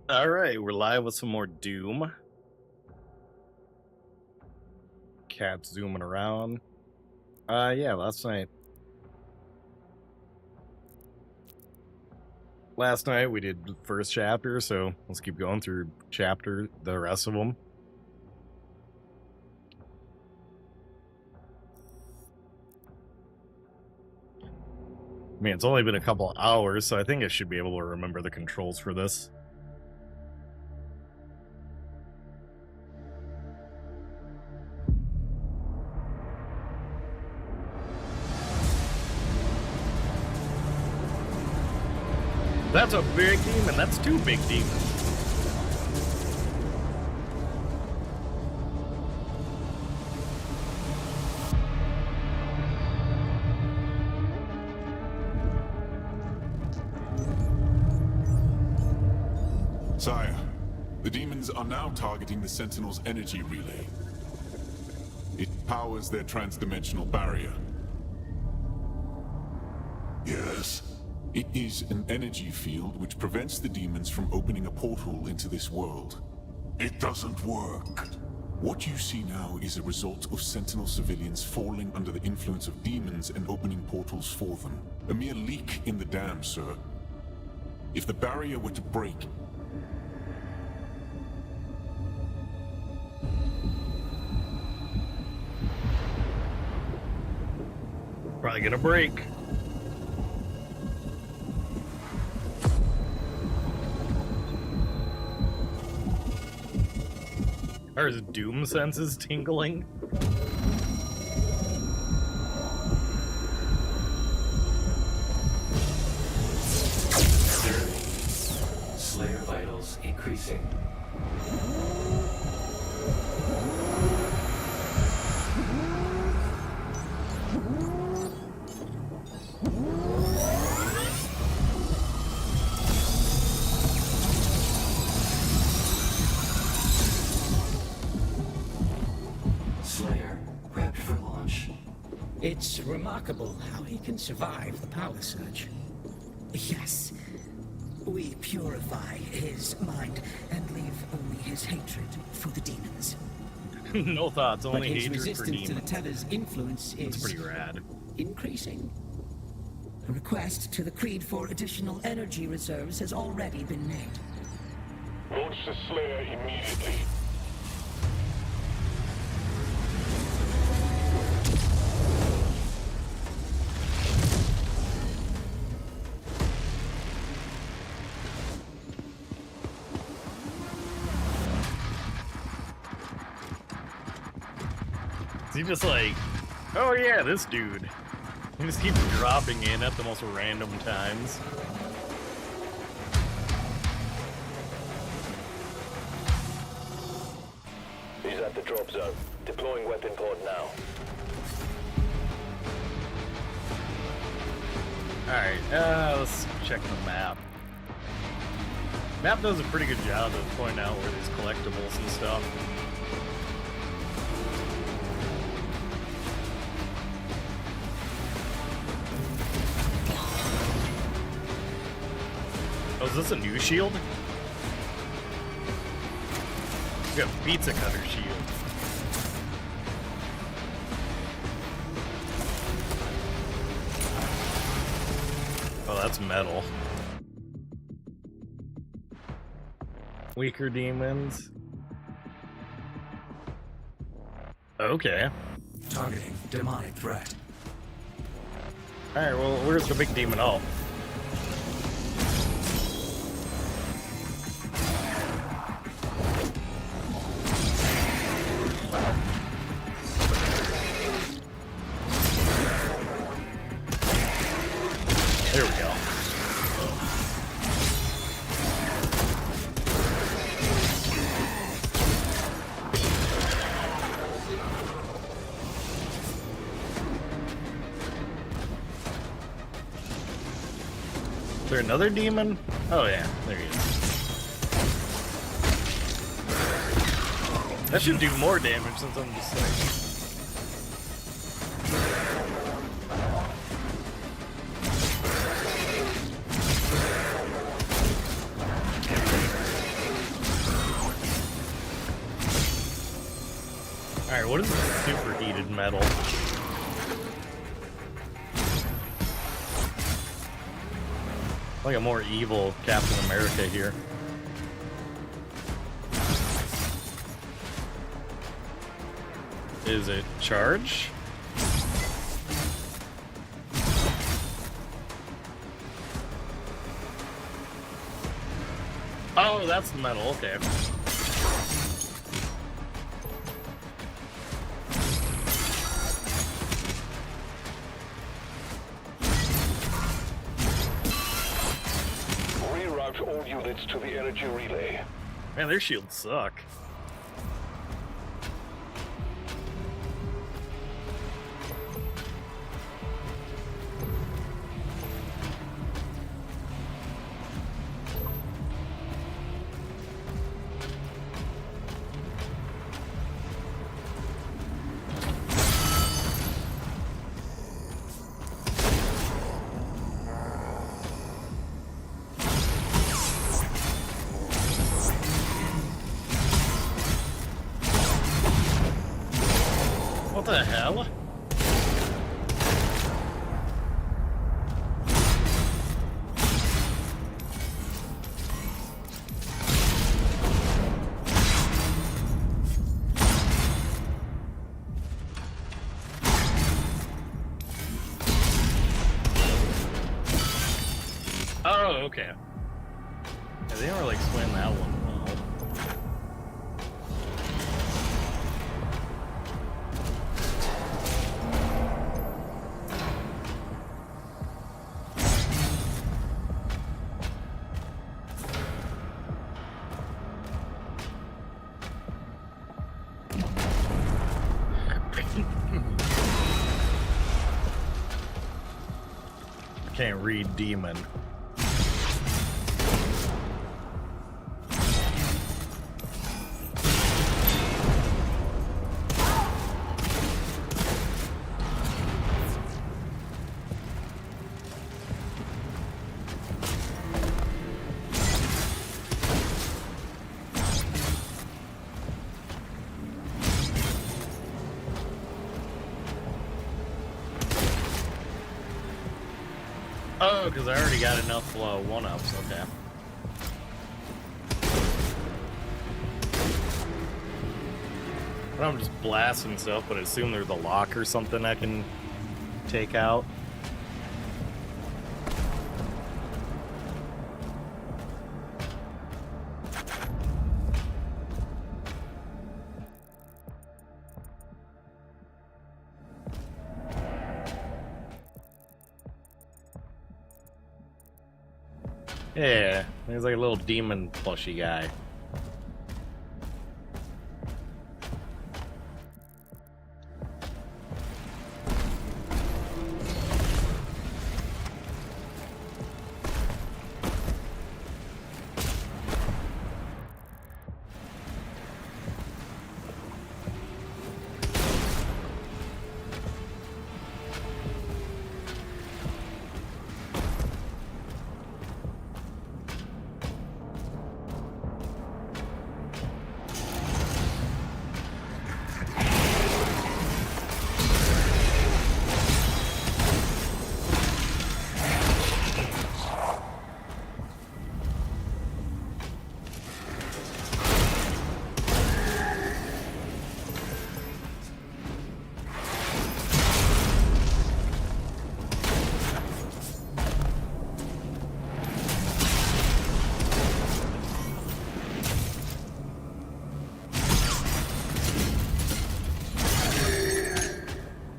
Alright, we're live with some more Doom. Cat's zooming around. Yeah, last night we did the first chapter, so let's keep going through the rest of them. I mean, it's only been a couple hours, so I think I should be able to remember the controls for this. That's a big demon. That's two big demons. Sire, the demons are now targeting the Sentinel's energy relay. It powers their transdimensional barrier. Yes. It is an energy field which prevents the demons from opening a portal into this world. It doesn't work. What you see now is a result of Sentinel civilians falling under the influence of demons and opening portals for them. A mere leak in the dam, sir. If the barrier were to break... Probably gonna break. Are his Doom senses tingling? Slayer vitals increasing. It's remarkable how he can survive the power surge. Yes. We purify his mind and leave only his hatred for the demons. No thoughts, only but his hatred for resistance demons. to the Tether's influence is That's pretty rad. Increasing. A request to the Creed for additional energy reserves has already been made. Launch the Slayer immediately. He just like, oh yeah, this dude. He just keeps dropping in at the most random times. He's at the drop zone. Deploying weapon pod now. Alright, let's check the map. Map does a pretty good job of pointing out where there's collectibles and stuff. Oh, is this a new shield? We got pizza cutter shield. Oh, that's metal. Weaker demons. Okay. Targeting demonic threat. Alright, well, where's the big demon? Oh. There we go. Is there another demon? Oh yeah, there he is. That should do more damage since I'm just like... Alright, what is this superheated metal? Like a more evil Captain America here. Is it charge? Oh, that's the metal, okay. Reroute all units to the energy relay. Man, their shields suck. What the hell? Oh, okay. Yeah, they don't really explain that one well. I can't read demon. Oh, because I already got enough one-ups, okay. I'm just blasting stuff, but I assume there's a lock or something I can take out. Yeah, he's like a little demon plushy guy.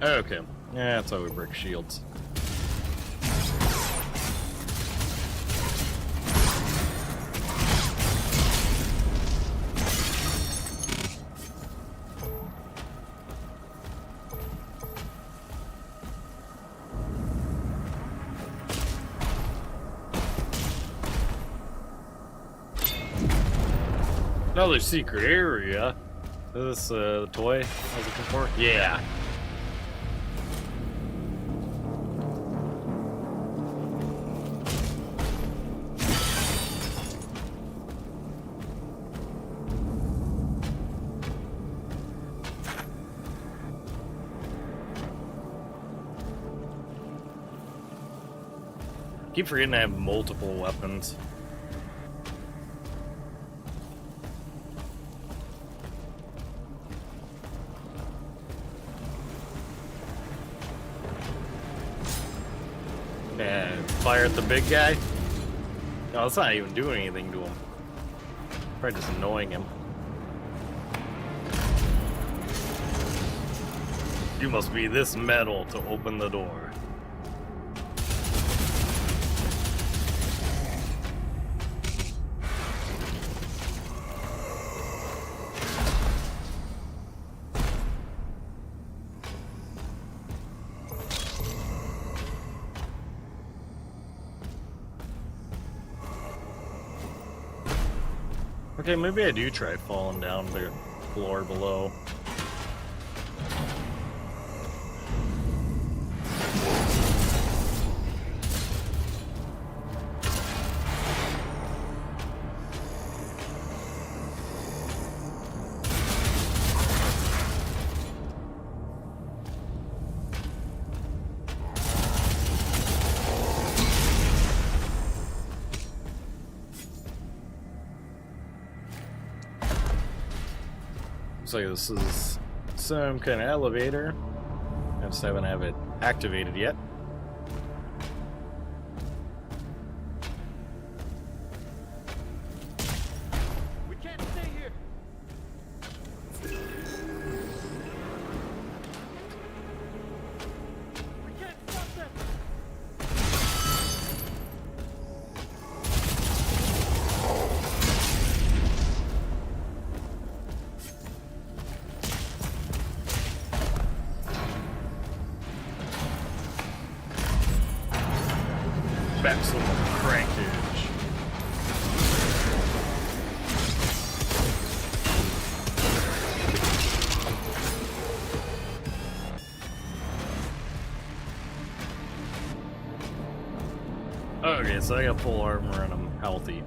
Okay, yeah, that's how we break shields. Another secret area. Is this the toy I was looking for? Yeah. Keep forgetting I have multiple weapons. Yeah, fire at the big guy? No, it's not even doing anything to him. Probably just annoying him. You must be this metal to open the door. Okay, maybe I do try falling down the floor below. Looks like this is some kind of elevator. I just haven't have it activated yet. We can't stay here. We can't stop them. Back some crankage. Okay, so I got full armor and I'm healthy.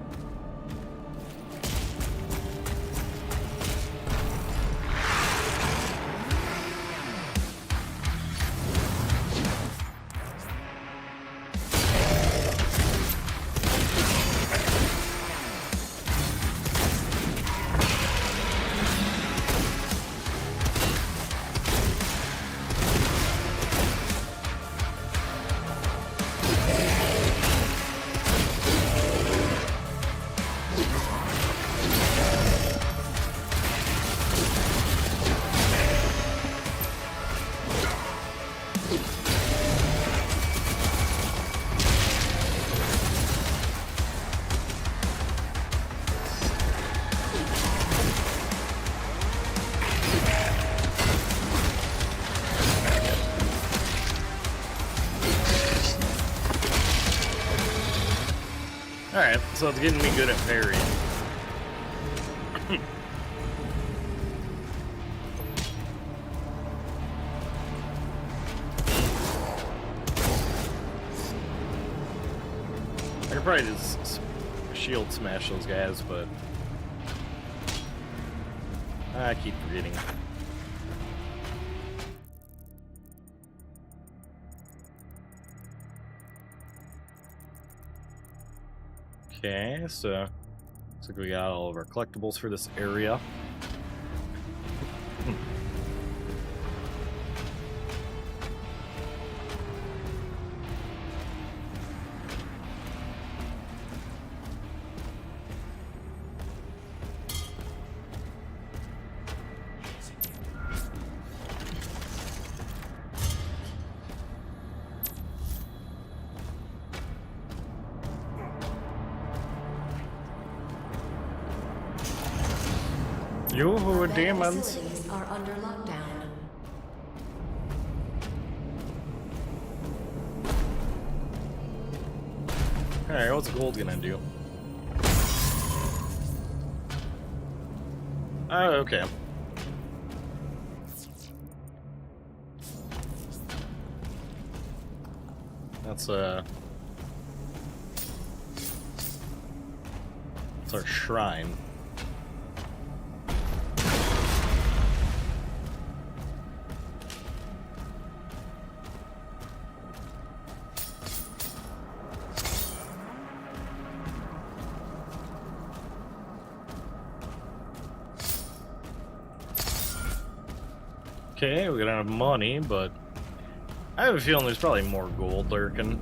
Alright, so it's getting me good at parrying. I could probably just shield smash those guys, but I keep forgetting. Okay, so looks like we got all of our collectibles for this area. Yoo-hoo, demons! Facilities are under lockdown. Alright, what's gold gonna do? Oh, okay. That's our shrine. Okay, we don't have money, but I have a feeling there's probably more gold lurking.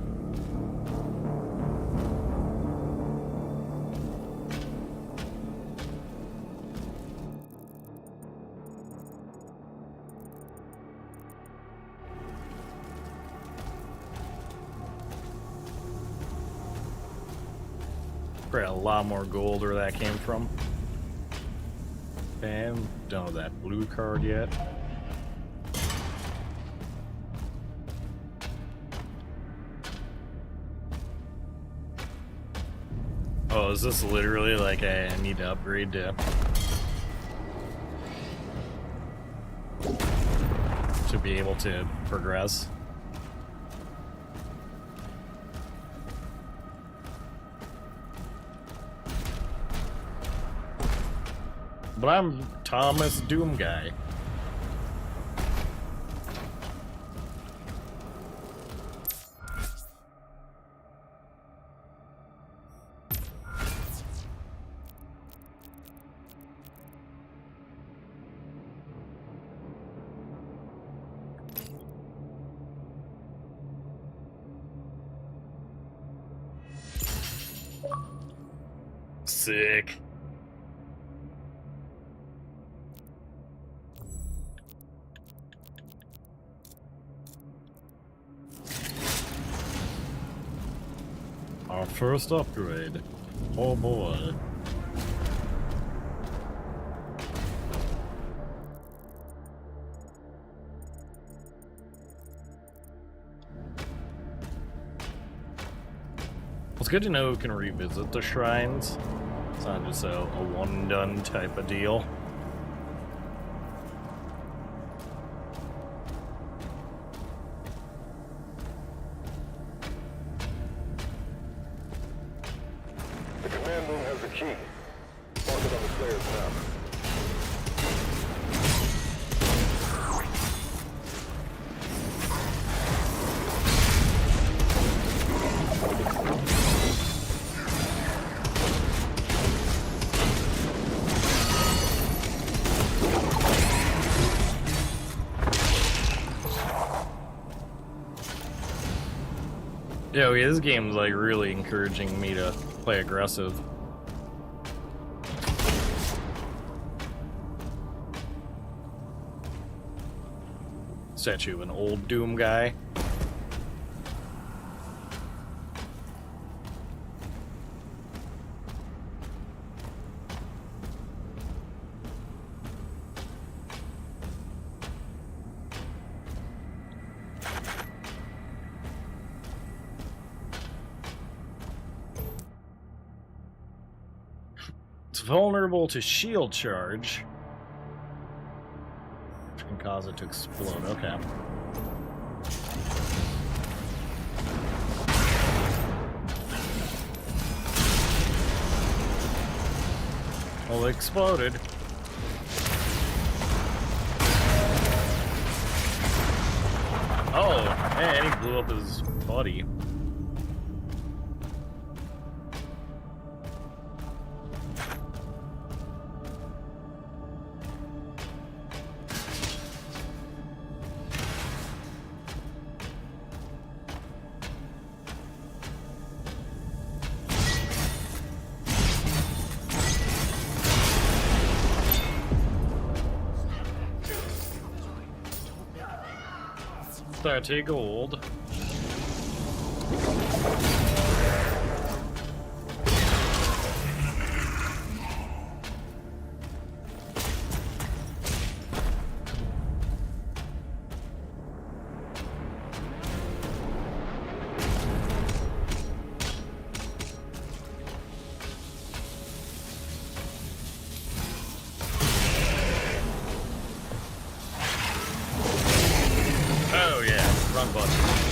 Probably a lot more gold where that came from. Okay, I'm done with that blue card yet. Oh, is this literally like I need to upgrade to be able to progress? But I'm Thomas Doom Guy. Sick. Our first upgrade. Oh boy. It's good to know we can revisit the shrines. It's not just a one-done type of deal. The command room has the key. Mark it on the Slayer's map. Yeah, this game's like really encouraging me to play aggressive. Statue of an old Doom guy. It's vulnerable to shield charge, which can cause it to explode. Okay. Well, it exploded. Oh, and he blew up his buddy. Gold. Oh yeah, run button.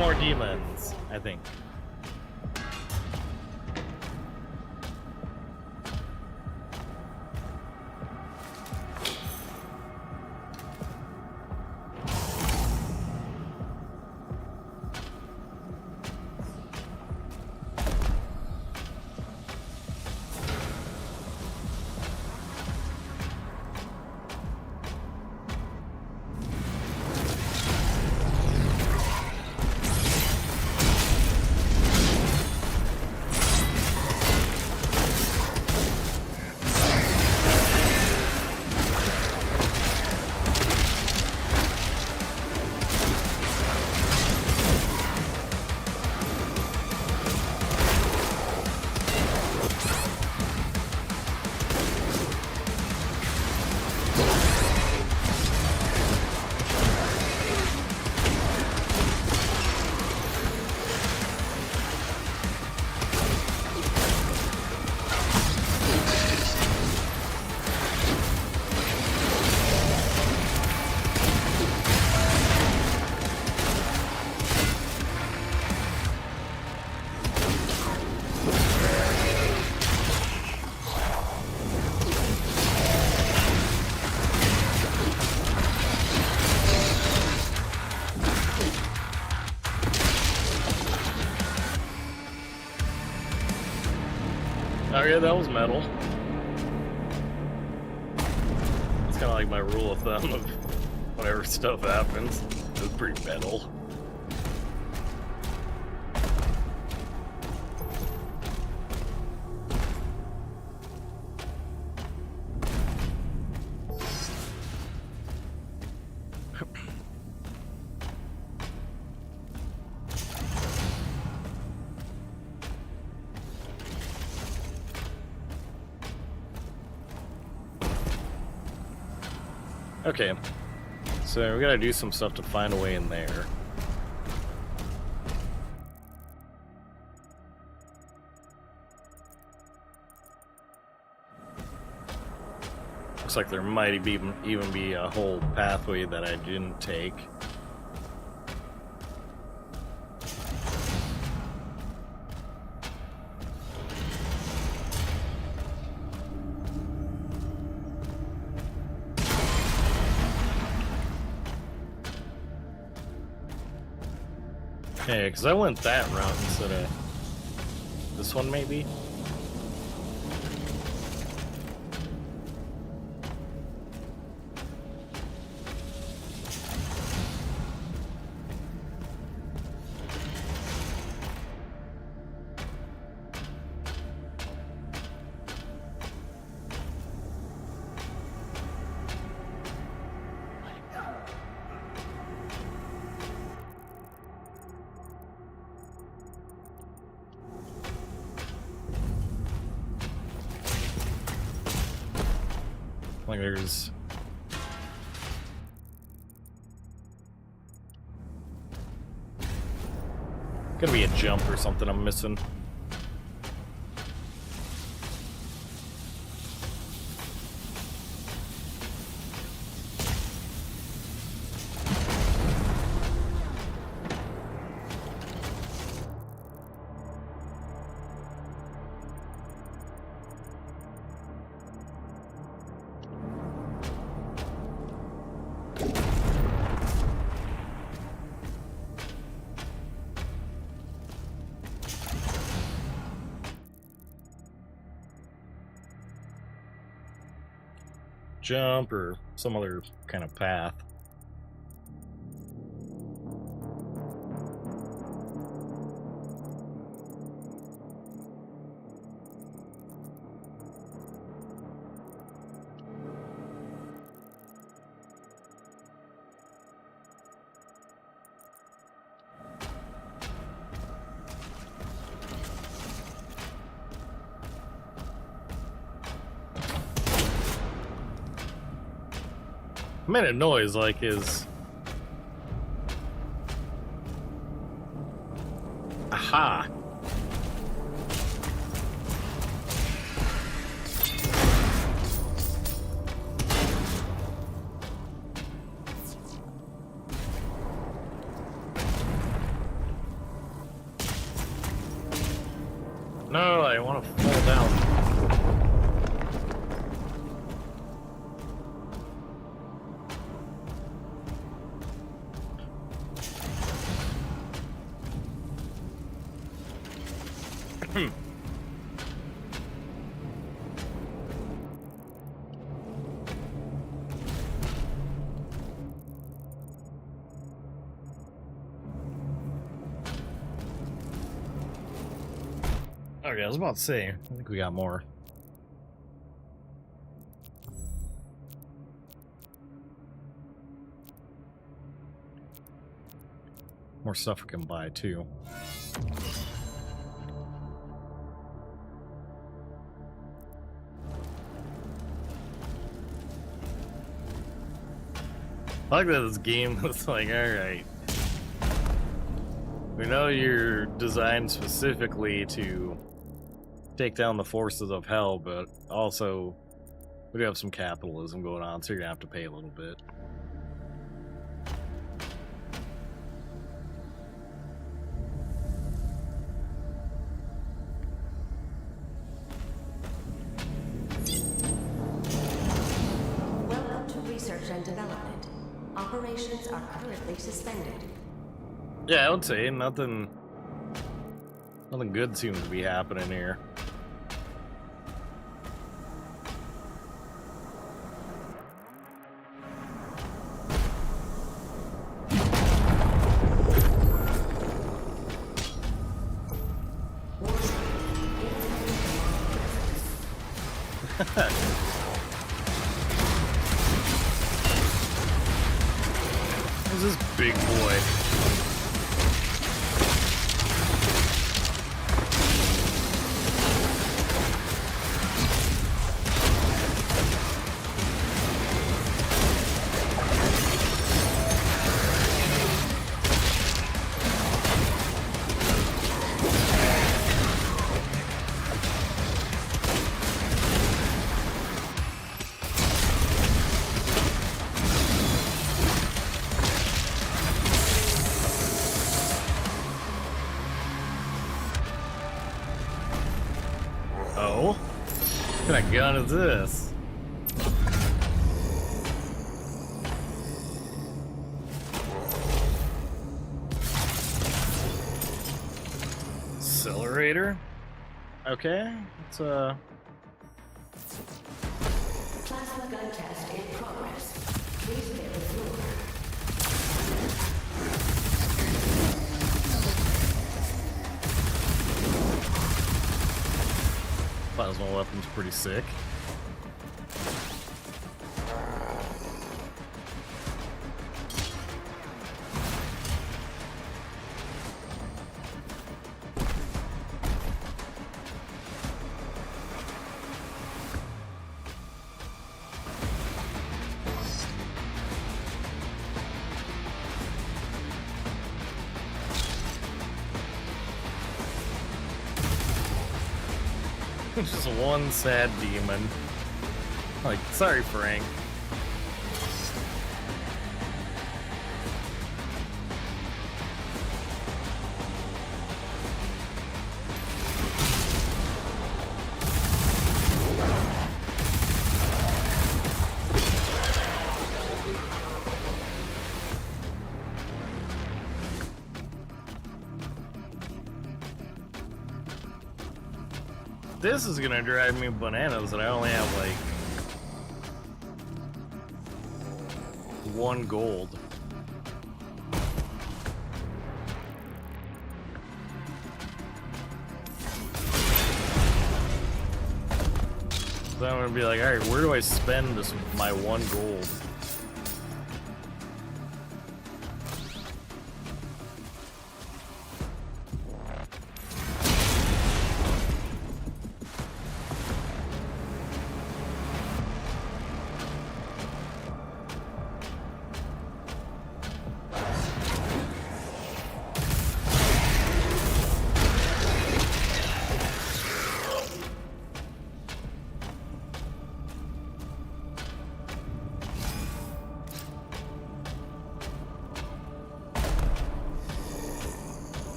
more demons, I think. Oh yeah, that was metal. It's kind of like my rule of thumb of whenever stuff happens. It was pretty metal. Okay, so we gotta do some stuff to find a way in there. Looks like there might even be a whole pathway that I didn't take. Okay, because I went that route instead of this one, maybe? Like there's gonna be a jump or something I'm missing. Jump or some other kind of path. Made a noise like his. Aha! I want to fall down. Okay, I was about to say, I think we got more. More stuff we can buy too. I like that this game was like, alright. We know you're designed specifically to take down the forces of hell, but also we do have some capitalism going on, so you're gonna have to pay a little bit. Welcome to research and development. Operations are currently suspended. Yeah, I would say nothing good seems to be happening here. Who's this big boy? Oh? What kind of gun is this? Accelerator? Okay, it's Plasma gun test in progress. Please clear the floor. plasma weapon's pretty sick. Just one sad demon. Like, sorry, Frank. This is gonna drive me bananas that I only have like 1 gold. So I'm gonna be like, alright, where do I spend this my 1 gold?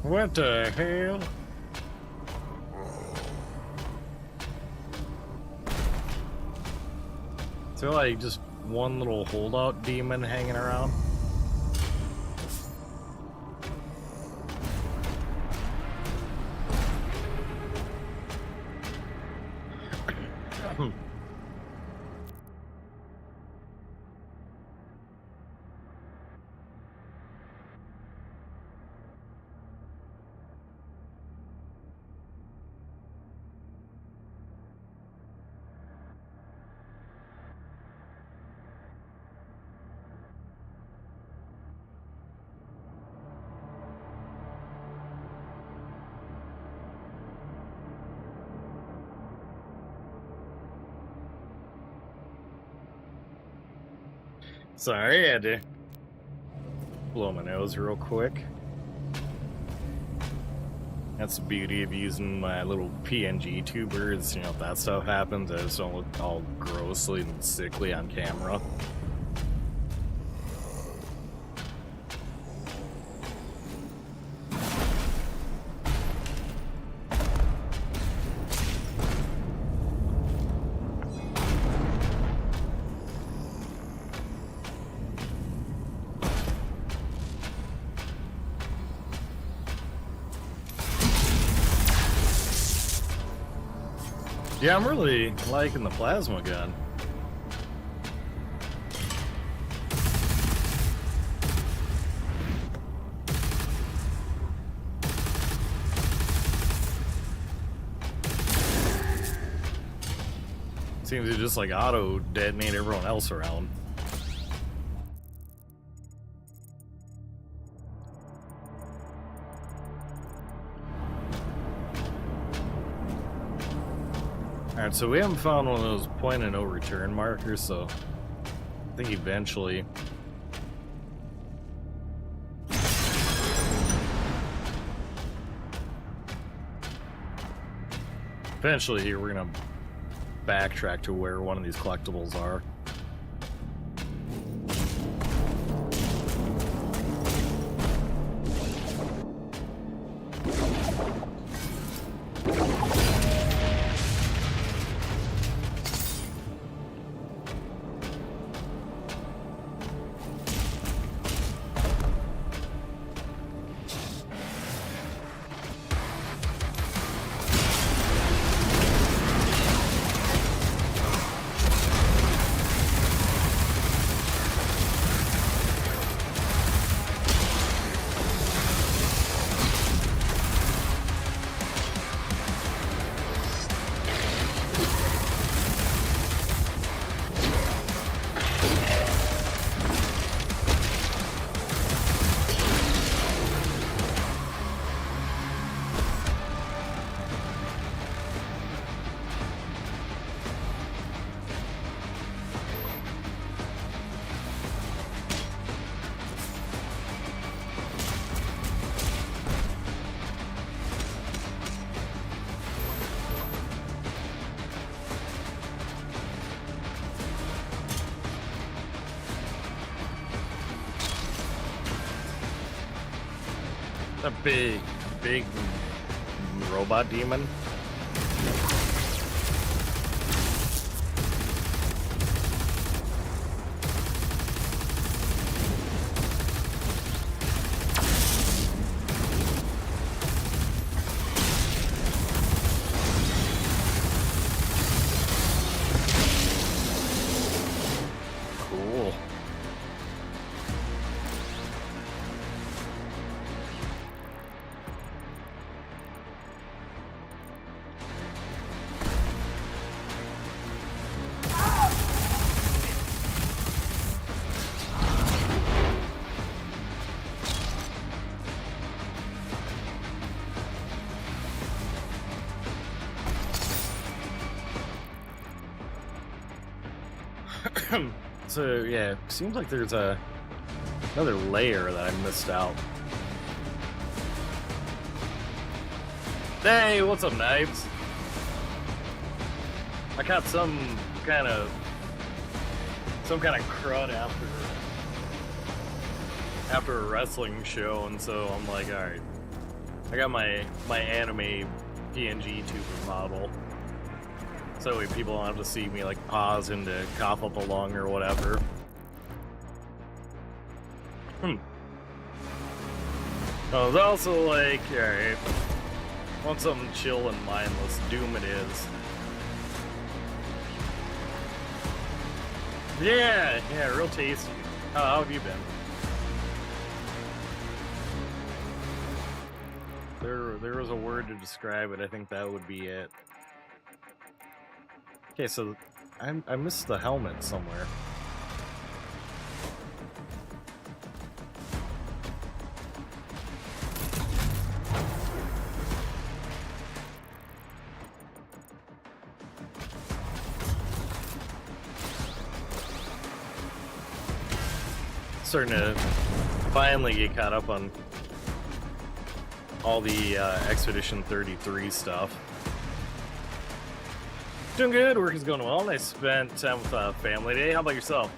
What the hell? Is there like just one little holdout demon hanging around? Sorry, I had to blow my nose real quick. That's the beauty of using my little PNG tubers. You know, if that stuff happens, I just don't look all grossly and sickly on camera. Yeah, I'm really liking the plasma gun. Seems to just like auto detonate everyone else around. Alright, so we haven't found one of those point of no return markers, so I think eventually. Eventually here we're gonna backtrack to where one of these collectibles are. A big robot demon. Cool. So yeah, seems like there's another layer that I missed out. Hey, what's up, Knives? I caught some kind of crud after a wrestling show, and so I'm like, all right, I got my anime PNG tuber model. So that way people don't have to see me like pause and to cough up a lung or whatever. I was also like, alright, want something chill and mindless. Doom it is. Yeah, real tasty. How have you been? There was a word to describe it. I think that would be it. Okay, so I missed the helmet somewhere. Starting to finally get caught up on all the Expedition 33 stuff. Doing good, work is going well. I spent time with family today. How about yourself?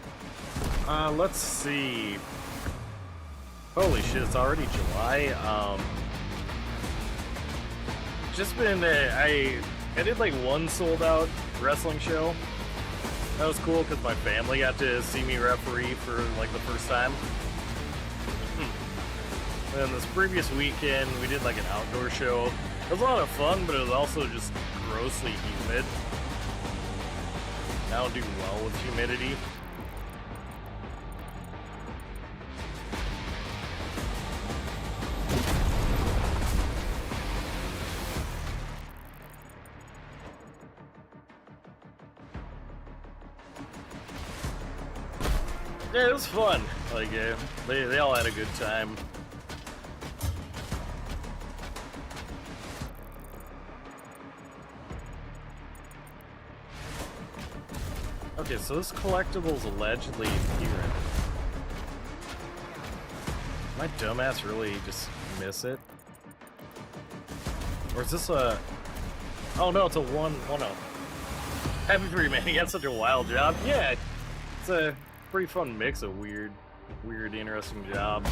Let's see. Holy shit, it's already July. Just been, I did like one sold out wrestling show. That was cool because my family got to see me referee for like the first time. And this previous weekend, we did like an outdoor show. It was a lot of fun, but it was also just grossly humid. I don't do well with humidity. Yeah, it was fun. Like, they all had a good time. Okay, so this collectible is allegedly here. My dumbass really just miss it? Or is this a... Oh no, it's a 1-1-0. Happy for you, man. You got such a wild job. Yeah, it's a pretty fun mix of weird, interesting jobs.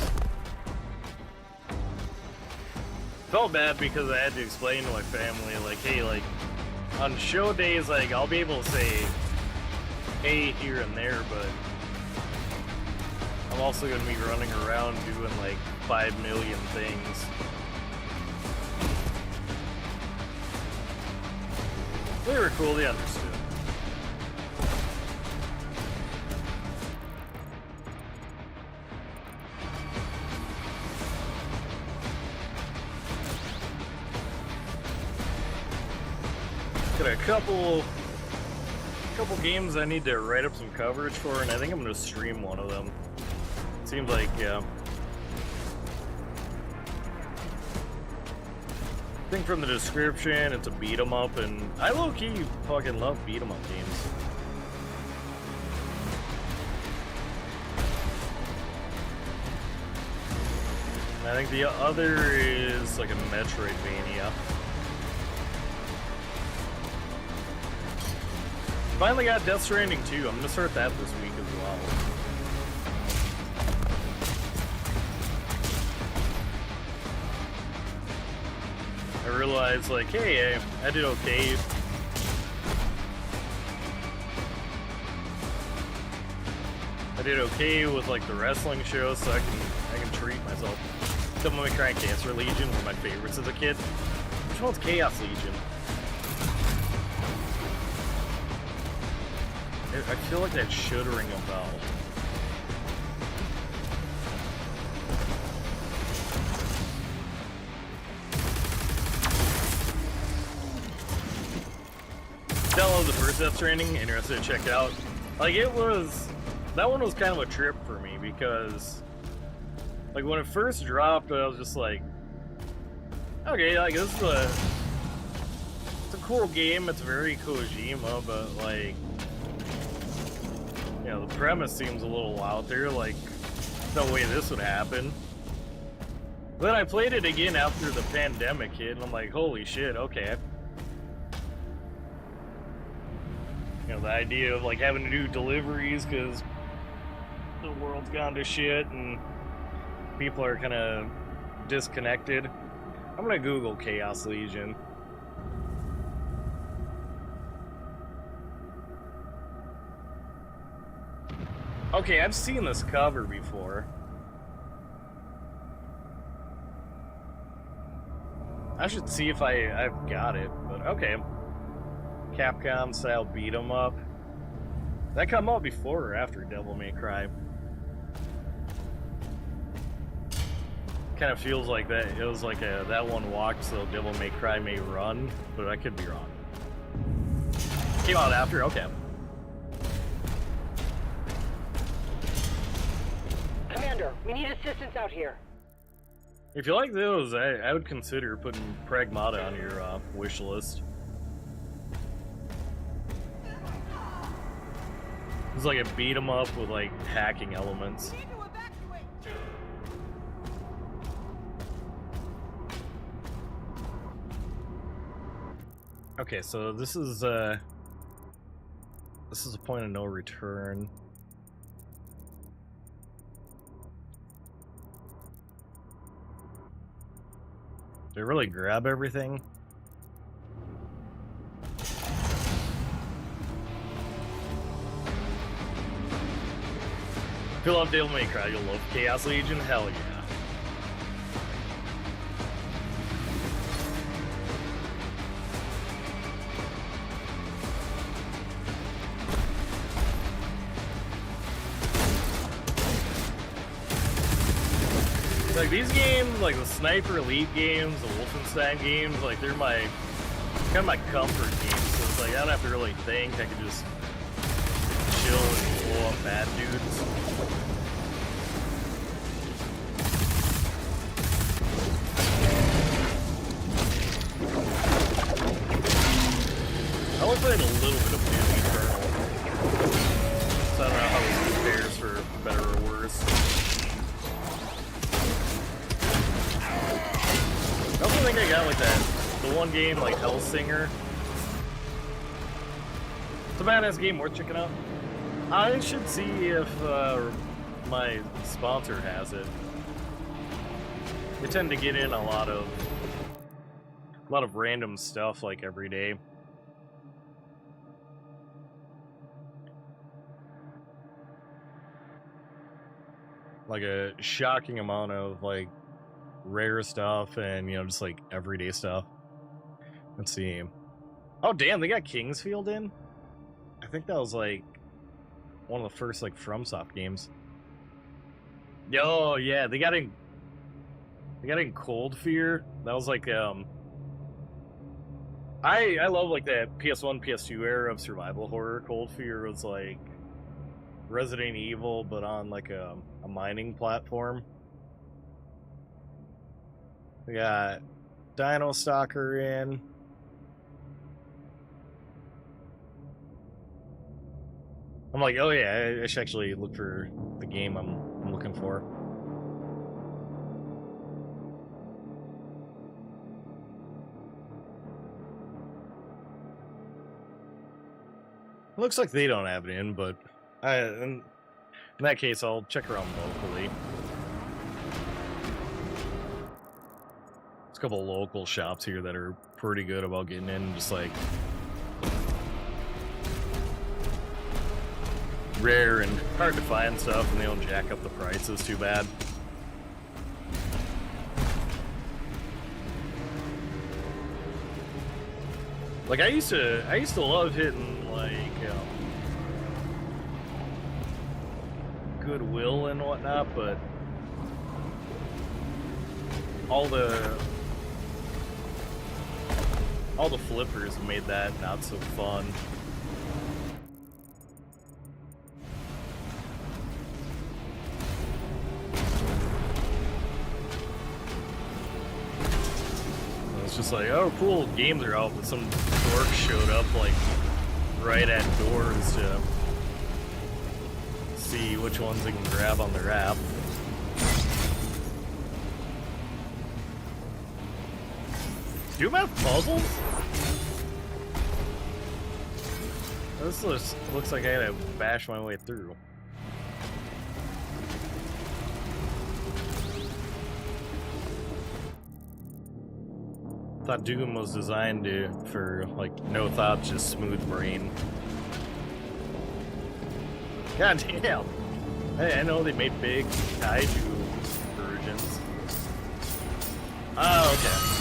Felt bad because I had to explain to my family, like, hey, like, on show days, like, I'll be able to say hey here and there, but I'm also going to be running around doing, like, 5 million things. They were cool, they understood. Got a couple games I need to write up some coverage for, and I think I'm going to stream one of them. Seems like, yeah. I think from the description, it's a beat 'em up, and I low-key fucking love beat 'em up games. I think the other is like a Metroidvania. Finally got Death Stranding 2. I'm gonna start that this week as well. I realized, like, hey, I did okay. I did okay with like the wrestling show, so I can treat myself. Devil May Cry Cancer Legion, one of my favorites as a kid. Which one's Chaos Legion? I feel like that should ring a bell. Download the first Death Stranding, interested to check it out. Like, that one was kind of a trip for me because, like, when it first dropped, I was just like, okay, like, it's a cool game, it's very Kojima, but, like, you know, the premise seems a little out there, like, no way this would happen. Then I played it again after the pandemic hit, and I'm like, holy shit, okay. You know, the idea of, like, having to do deliveries because the world's gone to shit and people are kind of disconnected. I'm gonna Google Chaos Legion. Okay, I've seen this cover before. I should see if I've got it, but okay. Capcom style beat 'em up. Did that come out before or after Devil May Cry? Kind of feels like that. It was like that one walked so Devil May Cry may run, but I could be wrong. Came out after? Okay. Commander, we need assistance out here. If you like those, I would consider putting Pragmata on your wish list. It's like a beat 'em up with like hacking elements. Okay, so this is a point of no return. Did I really grab everything? If you love Devil May Cry, you'll love Chaos Legion? Hell yeah. Like these games, like the Sniper Elite games, the Wolfenstein games, like they're my kind of my comfort games. So it's like I don't have to really think. I can just chill and blow up bad dudes. I only played a little bit of Doom Eternal, so I don't know how this compares for better or worse. I also think I got like the one game like Hellsinger. It's a badass game worth checking out. I should see if my sponsor has it. They tend to get in a lot of random stuff like every day. Like a shocking amount of like rare stuff and, you know, just like everyday stuff. Let's see. Oh damn, they got Kingsfield in? I think that was like one of the first like FromSoft games. Yo, yeah, they got in Cold Fear. That was like I love like that PS1, PS2 era of survival horror. Cold Fear was like Resident Evil but on like a mining platform. We got Dino Stalker in. I'm like, oh yeah, I should actually look for the game I'm looking for. Looks like they don't have it in, but in that case, I'll check around locally. A couple local shops here that are pretty good about getting in, just like rare and hard to find stuff, and they don't jack up the prices too bad. Like I used to love hitting like Goodwill and whatnot, but all the flippers have made that not so fun. It's just like, oh cool, games are out, but some dork showed up like right at doors to see which ones they can grab on their app. Do you have puzzles? This looks like I gotta bash my way through. thought Doom was designed for like no thoughts, just smooth brain. God damn! Hey, I know they made big kaiju versions. Oh, okay.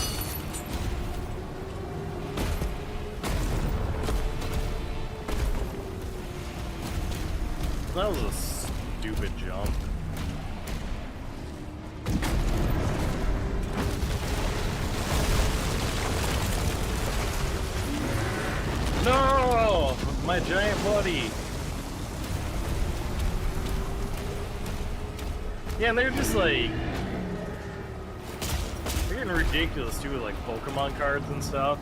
That was a stupid jump. No! My giant buddy! Yeah, and they're just like... They're getting ridiculous too with like Pokemon cards and stuff.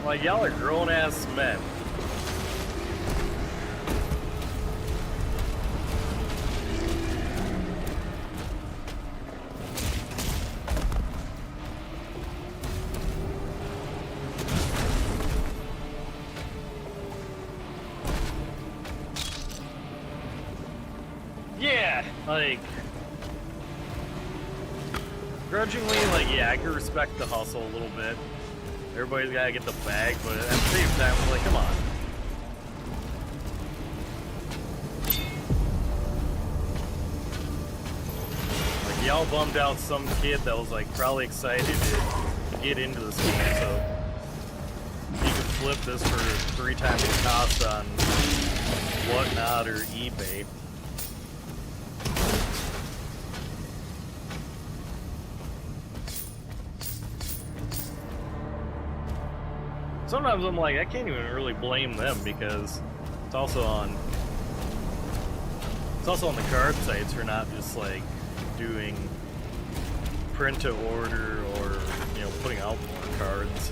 Like, y'all are grown-ass men. Yeah, like... Grudgingly, like, yeah, I can respect the hustle a little bit. Everybody's gotta get the bag, but at the same time, I'm like, come on. Like, y'all bummed out some kid that was, like, probably excited to get into this game, so you can flip this for 3 times the cost on Whatnot or eBay. Sometimes I'm like, I can't even really blame them because it's also on the card sites for not just like doing print to order or, you know, putting out more cards.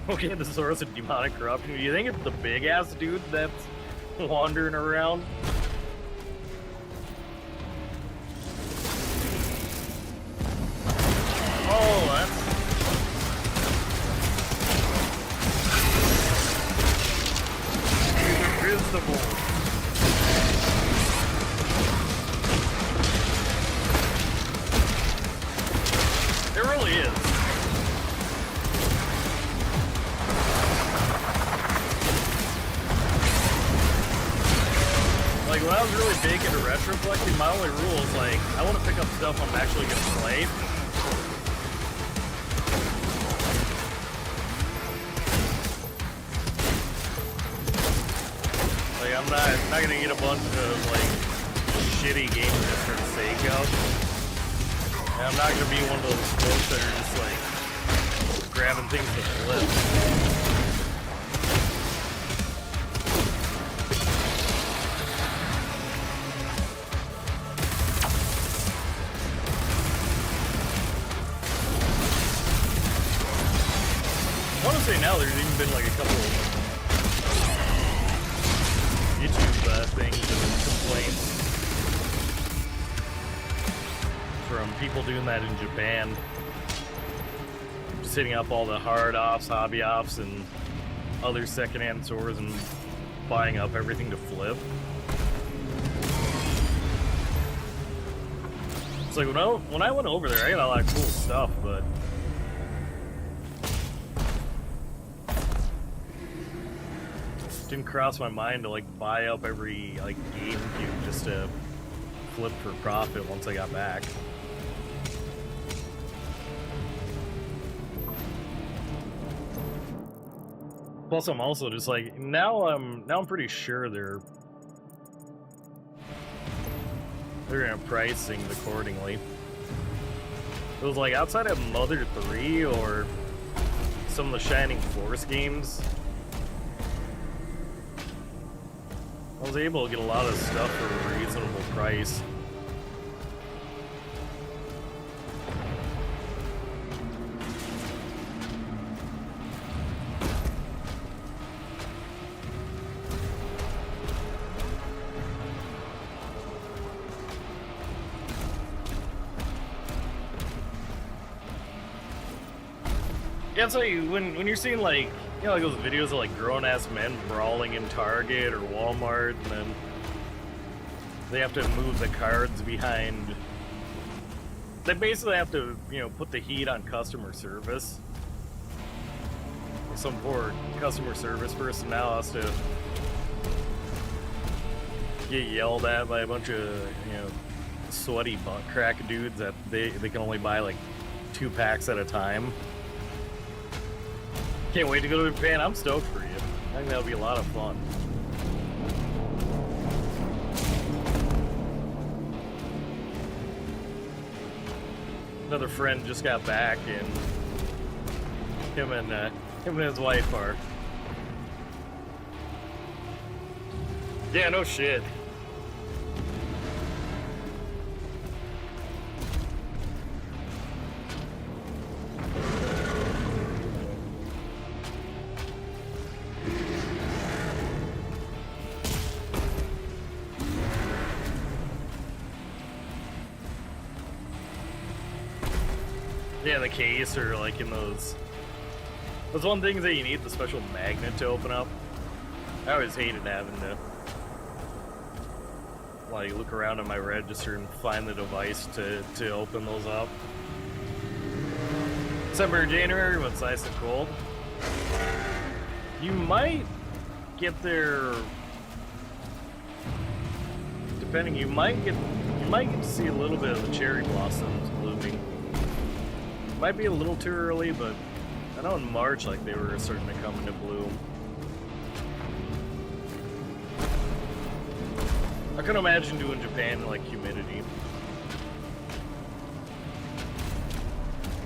Okay, the source of demonic corruption. Do you think it's the big ass dude that's wandering around? Oh, that's... He's invisible. It really is. Like, when I was really big into retro collecting, my only rule is, like, I want to pick up stuff I'm actually going to play. Like, I'm not going to get a bunch of, like, shitty games just for the sake of. And I'm not going to be one of those folks that are just, like, grabbing things to flip. Say now there's even been like a couple YouTube things and complaints from people doing that in Japan, just hitting up all the hard offs, hobby offs, and other secondhand stores and buying up everything to flip. It's like when I went over there, I got a lot of cool stuff, but didn't cross my mind to like buy up every like GameCube just to flip for profit once I got back. Plus, I'm also just like now I'm pretty sure they're gonna price things accordingly. It was like outside of Mother 3 or some of the Shining Force games, I was able to get a lot of stuff for a reasonable price. Yeah, it's like when you're seeing like, you know, like those videos of like grown-ass men brawling in Target or Walmart, and then they have to move the cards behind. They basically have to, you know, put the heat on customer service. Some poor customer service person now has to get yelled at by a bunch of, you know, sweaty butt crack dudes that they can only buy like 2 packs at a time. Can't wait to go to Japan. I'm stoked for you. I think that'll be a lot of fun. Another friend just got back, and him and his wife are. Yeah, no shit. Yeah, the case, or like in those one things that you need the special magnet to open up. I always hated having to like look around in my register and find the device to open those up. December, January, when it's nice and cold. You might get there, depending. You might get to see a little bit of the cherry blossoms blooming. Might be a little too early, but I know in March, like, they were starting to come into bloom. I couldn't imagine doing Japan in, like, humidity.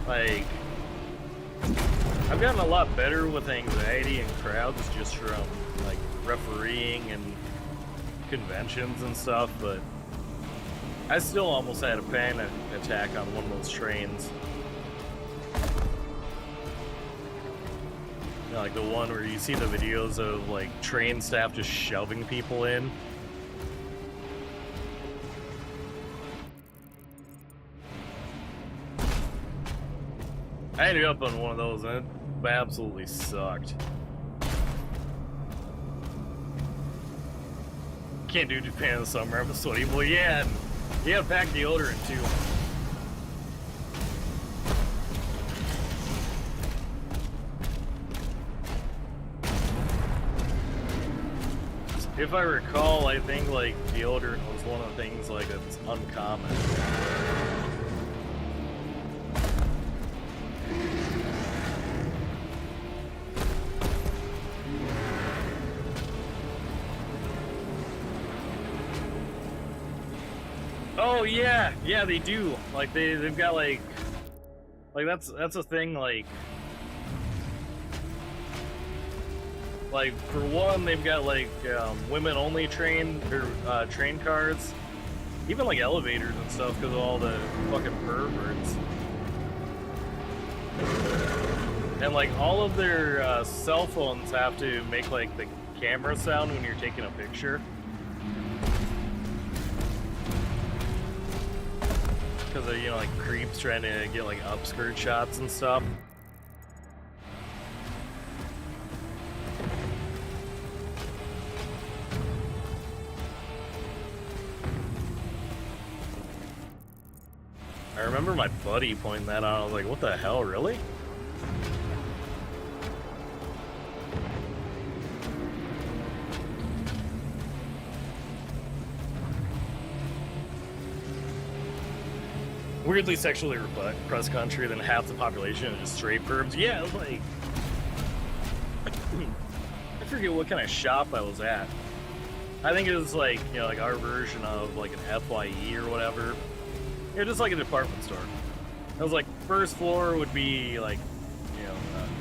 Like, I've gotten a lot better with anxiety and crowds just from, like, refereeing and conventions and stuff, but I still almost had a panic attack on one of those trains. You know, like the one where you see the videos of like train staff just shoving people in. I ended up on one of those and it absolutely sucked. Can't do Japan in the summer, I'm a sweaty boy. Yeah, and you gotta pack deodorant too. If I recall, I think like deodorant was one of the things like that's uncommon. Oh yeah, yeah they do. Like they've got like that's a thing like for one, they've got like women-only train cards, even like elevators and stuff because of all the fucking perverts. And like all of their cell phones have to make like the camera sound when you're taking a picture. Because of, you know, like creeps trying to get like upskirt shots and stuff. I remember my buddy pointing that out. I was like, what the hell, really? Weirdly sexually repressed country, then half the population is just straight pervs. Yeah, it was like... I forget what kind of shop I was at. I think it was like, you know, like our version of like an FYE or whatever. Yeah, just like a department store. It was like, first floor would be like, you know,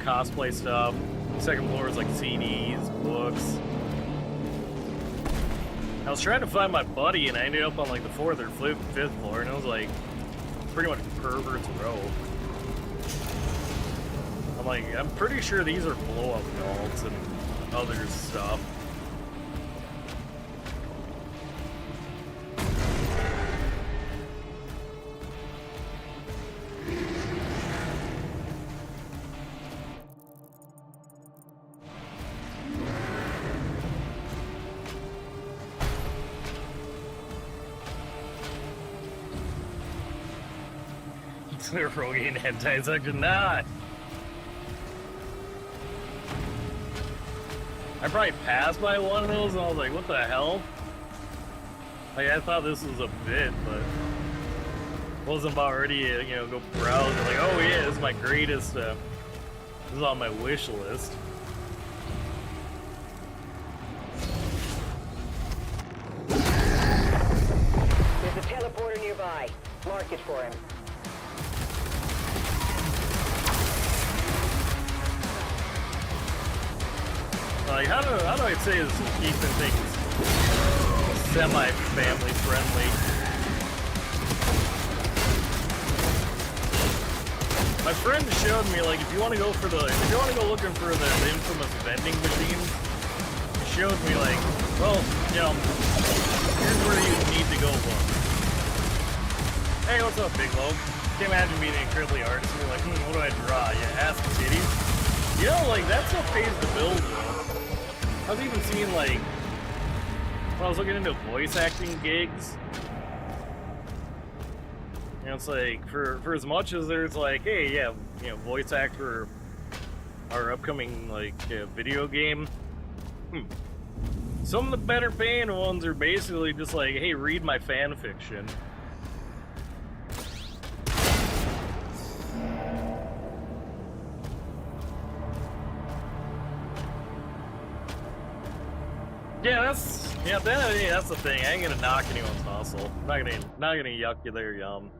cosplay stuff. Second floor is like CDs, books. I was trying to find my buddy and I ended up on like the 4th or 5th floor, and it was like pretty much perverts row. I'm like, I'm pretty sure these are blow-up dolls and other stuff. Rogaine hentai section, nah. I probably passed by one of those and I was like, what the hell? Like, I thought this was a bit, but wasn't about ready to, you know, go browse. Like, oh yeah, this is my greatest, this is on my wish list. There's a teleporter nearby. Mark it for him. Like, how do I say this is keeping things semi-family friendly? My friend showed me, like, if you want to go looking for the infamous vending machines, he showed me, like, well, you know, here's where you need to go look. Hey, what's up, Big Lobe? Can't imagine being incredibly artsy. Like, what do I draw? Yeah, ass titties. You know, like, that stuff pays the bills, though. I was even seeing, like, when I was looking into voice acting gigs, you know, it's like, for as much as there's like, hey, yeah, you know, voice act for our upcoming, like, video game, some of the better paying ones are basically just like, hey, read my fan fiction. Yeah, that's the thing. I ain't gonna knock anyone's hustle. Not gonna yuck you their yum.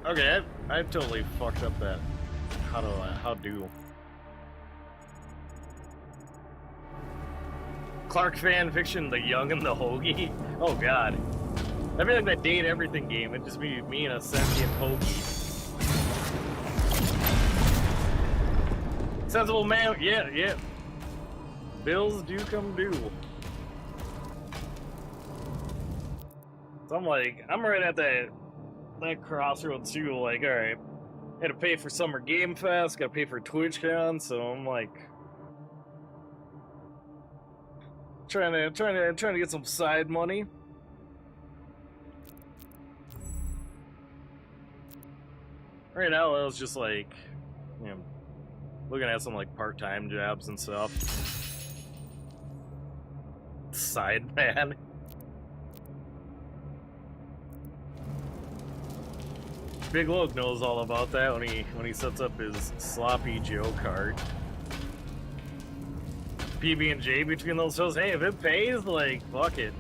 Okay, I totally fucked up that. How do? Clark fan fiction, the young and the hoagie. Oh god. I feel like that Date Everything game, it'd just be me and a sentient hoagie. Sensible man, yeah. Bills do come due. So I'm like, I'm right at that crossroads too, like, alright. Had to pay for Summer Game Fest, gotta pay for TwitchCon, so I'm like trying to get some side money. Right now I was just like, you know, looking at some like part-time jobs and stuff. Side man. Big Loke knows all about that when he sets up his Sloppy Joe card. PB&J between those shows. Hey, if it pays, like, fuck it.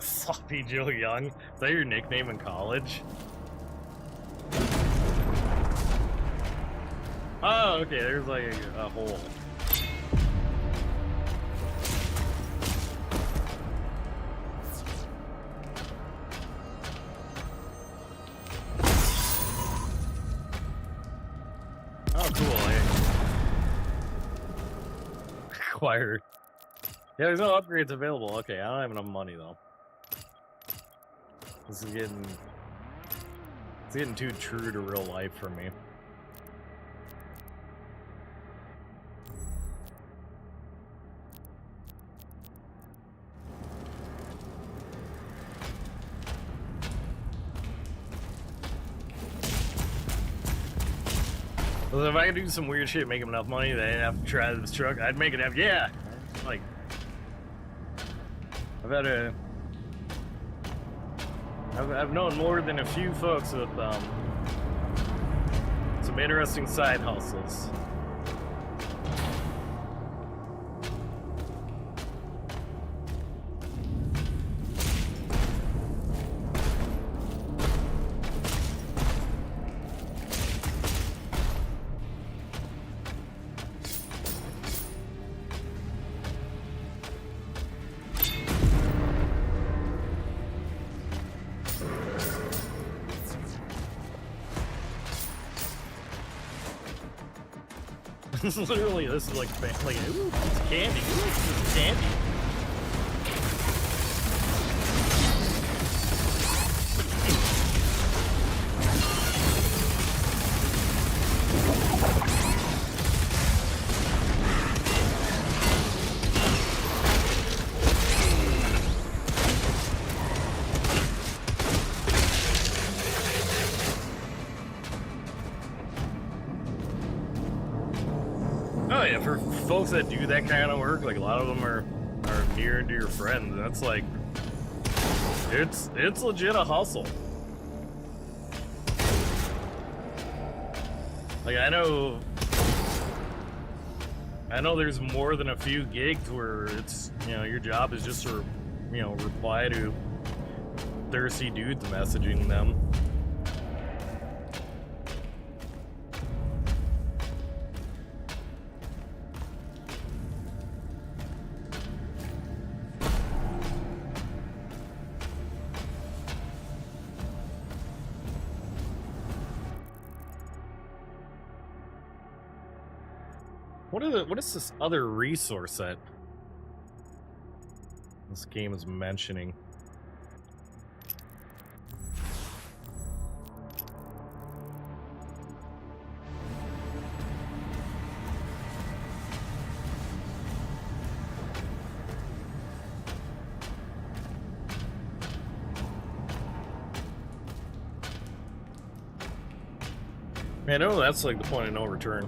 Sloppy Joe Young? Is that your nickname in college? Oh, okay, there's like a hole. Oh, cool. Acquired. Yeah, there's no upgrades available. Okay, I don't have enough money though. This is getting too true to real life for me. Well, if I could do some weird shit, make enough money that I didn't have to try this truck, I'd make it happen. Yeah, like I've known more than a few folks with some interesting side hustles. Literally, this is like ooh, it's candy. Ooh, it's candy. Oh yeah, for folks that do that kind of work, like a lot of them are near and dear friends. That's like, it's legit a hustle. Like I know there's more than a few gigs where it's, you know, your job is just to, you know, reply to thirsty dudes messaging them. What is this other resource that this game is mentioning? Man, I know that's like the point of no return.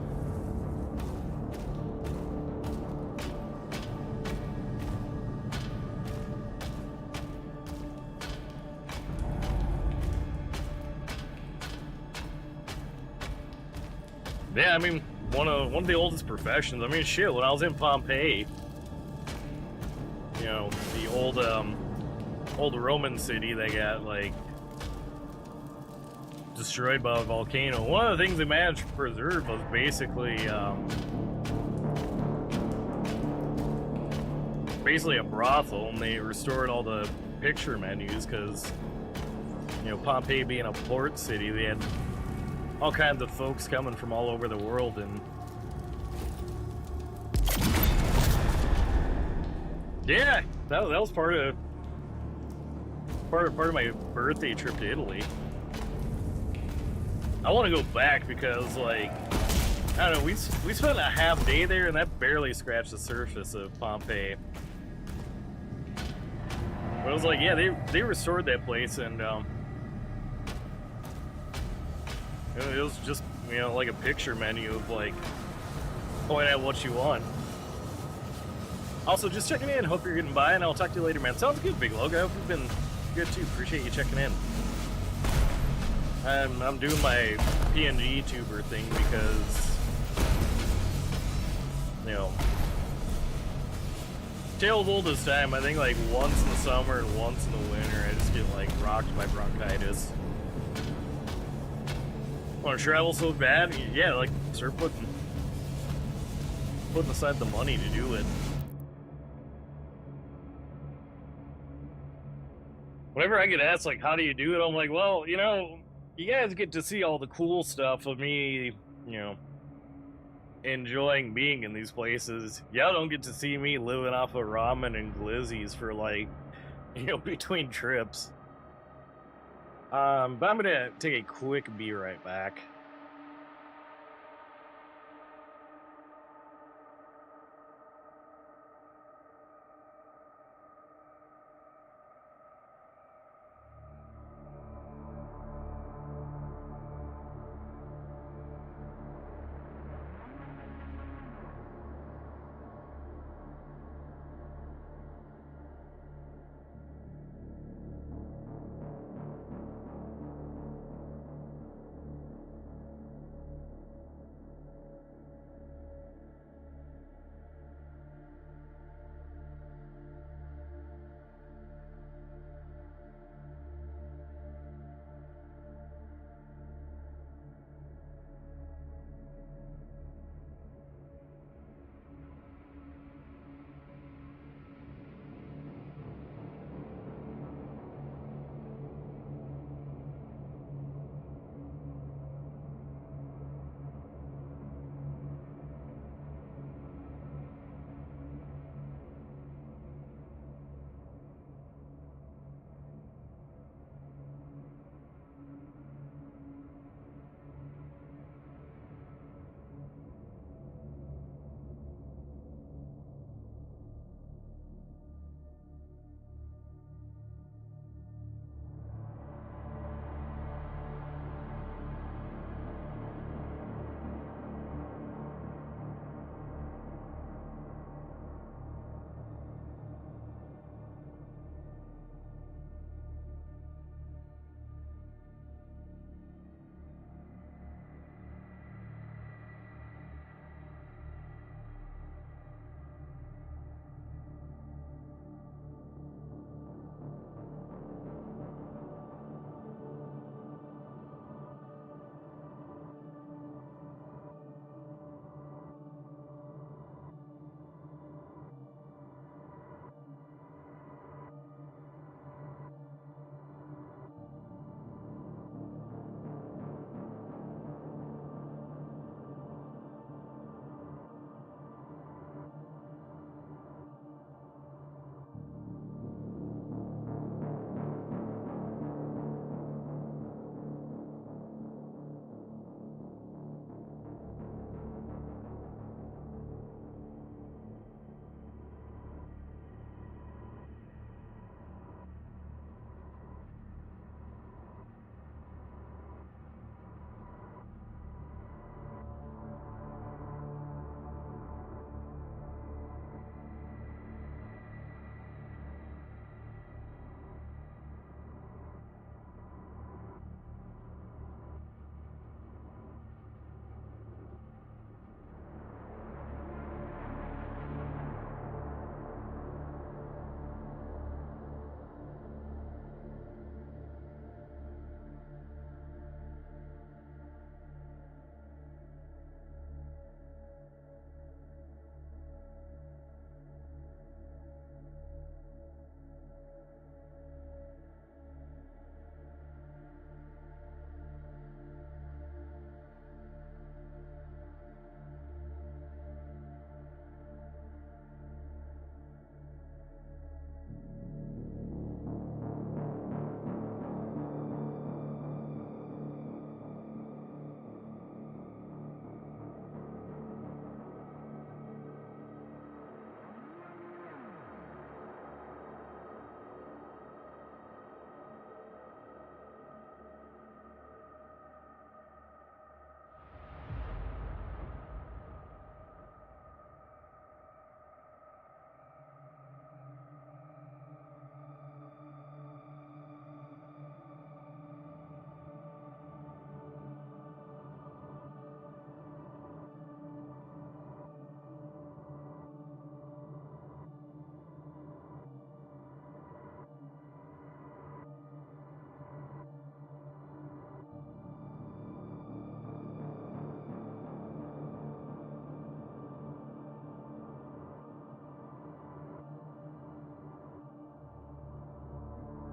Yeah, I mean, one of the oldest professions. I mean, shit, when I was in Pompeii, you know, the old Roman city that got like destroyed by a volcano. One of the things they managed to preserve was basically a brothel, and they restored all the picture menus because, you know, Pompeii being a port city, they had all kinds of folks coming from all over the world, and yeah, that was part of my birthday trip to Italy. I want to go back because, like, I don't know, we spent a half day there, and that barely scratched the surface of Pompeii. But it was like, yeah, they restored that place, and it was just, you know, like a picture menu of like, point out what you want. Also, just checking in. Hope you're getting by, and I'll talk to you later, man. Sounds good, Big Log. I hope you've been good too. Appreciate you checking in. I'm doing my PNG tuber thing because, you know, Tales old this time. I think like once in the summer and once in the winter, I just get like rocked by bronchitis. Want to travel so bad? Yeah, like start putting aside the money to do it. Whenever I get asked like, how do you do it? I'm like, well, you know, you guys get to see all the cool stuff of me, you know, enjoying being in these places. Y'all don't get to see me living off of ramen and glizzies for like, you know, between trips. But I'm gonna take a quick be right back.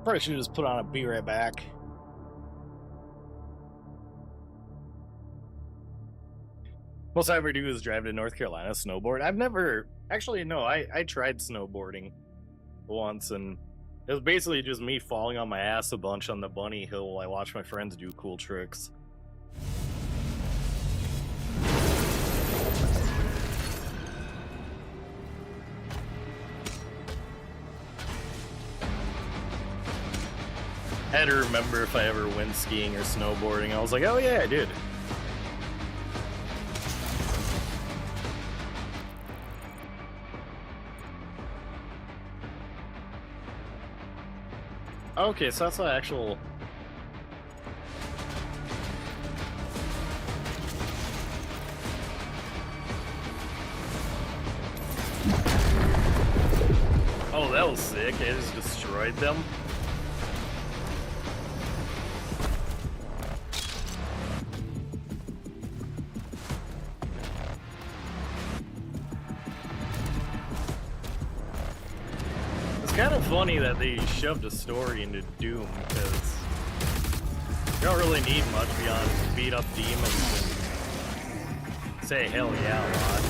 Probably should just put on a be right back. Most I ever do is drive to North Carolina, snowboard. I've never, actually, no, I tried snowboarding once, and it was basically just me falling on my ass a bunch on the bunny hill while I watched my friends do cool tricks. I had to remember if I ever went skiing or snowboarding. I was like, oh yeah, I did. Okay, so that's the actual... Oh, that was sick. I just destroyed them. It's kind of funny that they shoved a story into Doom, because you don't really need much beyond beat up demons and say hell yeah a lot.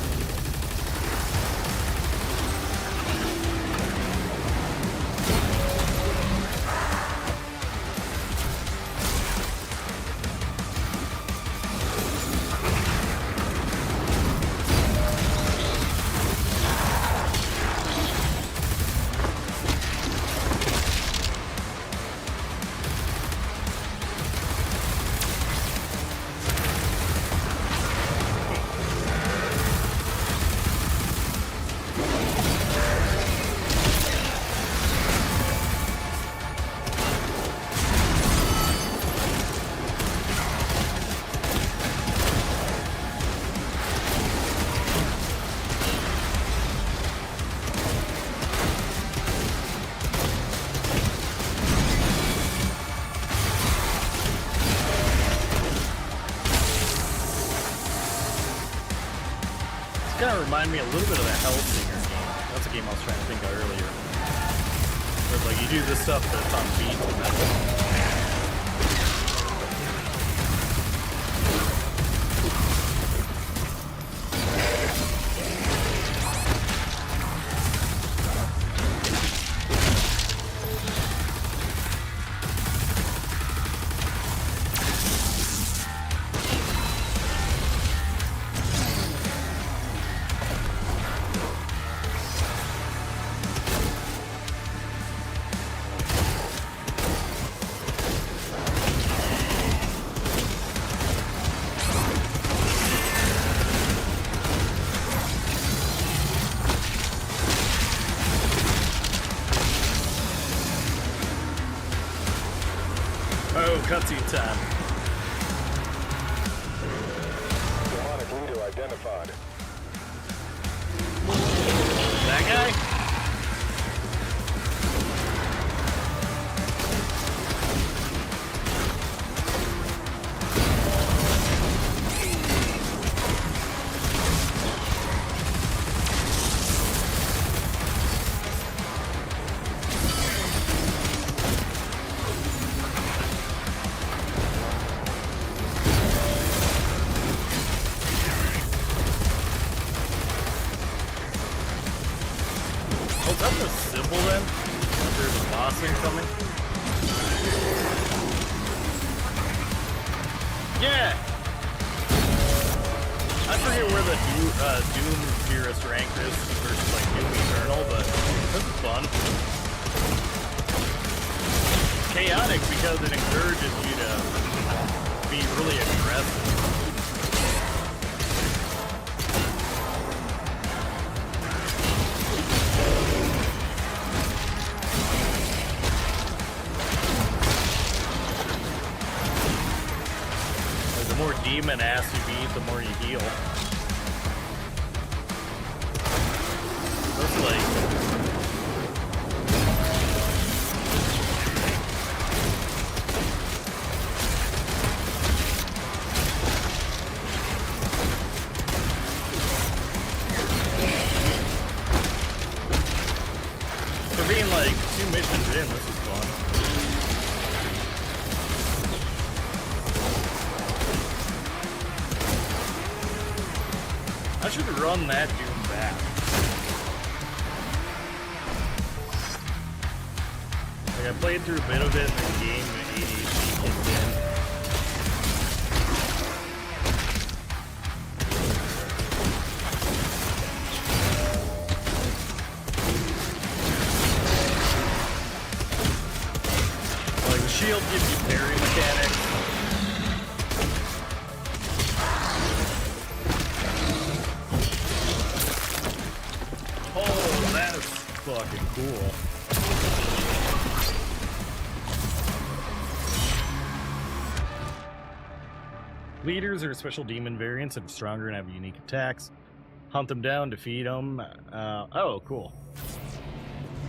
Kind of remind me a little bit of the Hellsinger game. That's a game I was trying to think of earlier. Where it's like you do this stuff, but it's on beat and metal. Oh, cutscene time. Demonic leader identified. That guy? Oh, that's a symbol then? There's a boss incoming? Yeah! I forget where the Doom Purist rank is versus like Doom Eternal, but this is fun. Chaotic because it encourages you to be really aggressive. The more demon ass you beat, the more you heal. Looks like... For being like 2 missions in, this is fun. run that Doom back. Like, I played through a bit of it in the game and ADHD kicked in. Like, the shield gives you parry mechanics. Oh, that is fucking cool. Leaders are special demon variants that are stronger and have unique attacks. Hunt them down, defeat them. Oh, cool.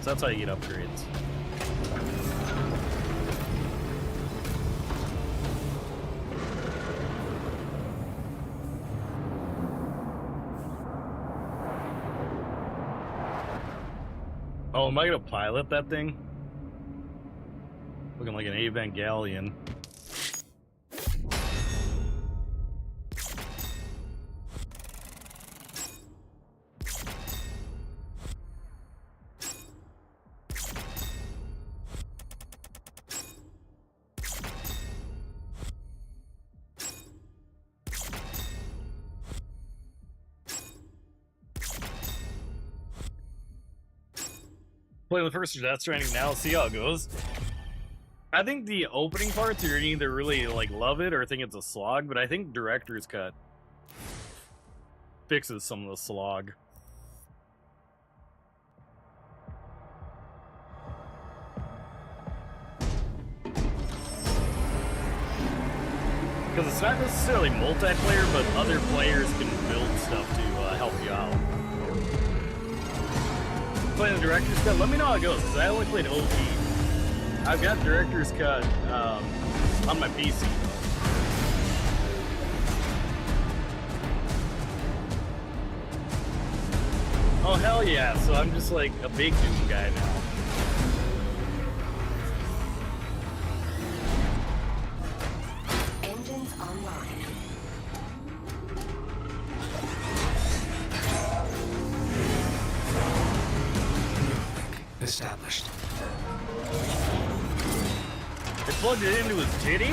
So that's how you get upgrades. Oh, am I gonna pilot that thing? Looking like an Evangelion. Playing the first Death Stranding now, see how it goes. I think the opening parts, you're gonna either really like love it or think it's a slog, but I think Director's Cut fixes some of the slog. Because it's not necessarily multiplayer, but other players can build stuff to help you out. Playing the Director's Cut, let me know how it goes, because I only played OP. I've got Director's Cut on my PC. Oh, hell yeah, so I'm just like a big Doom guy now. Engines online. Established. They plugged it into his titty?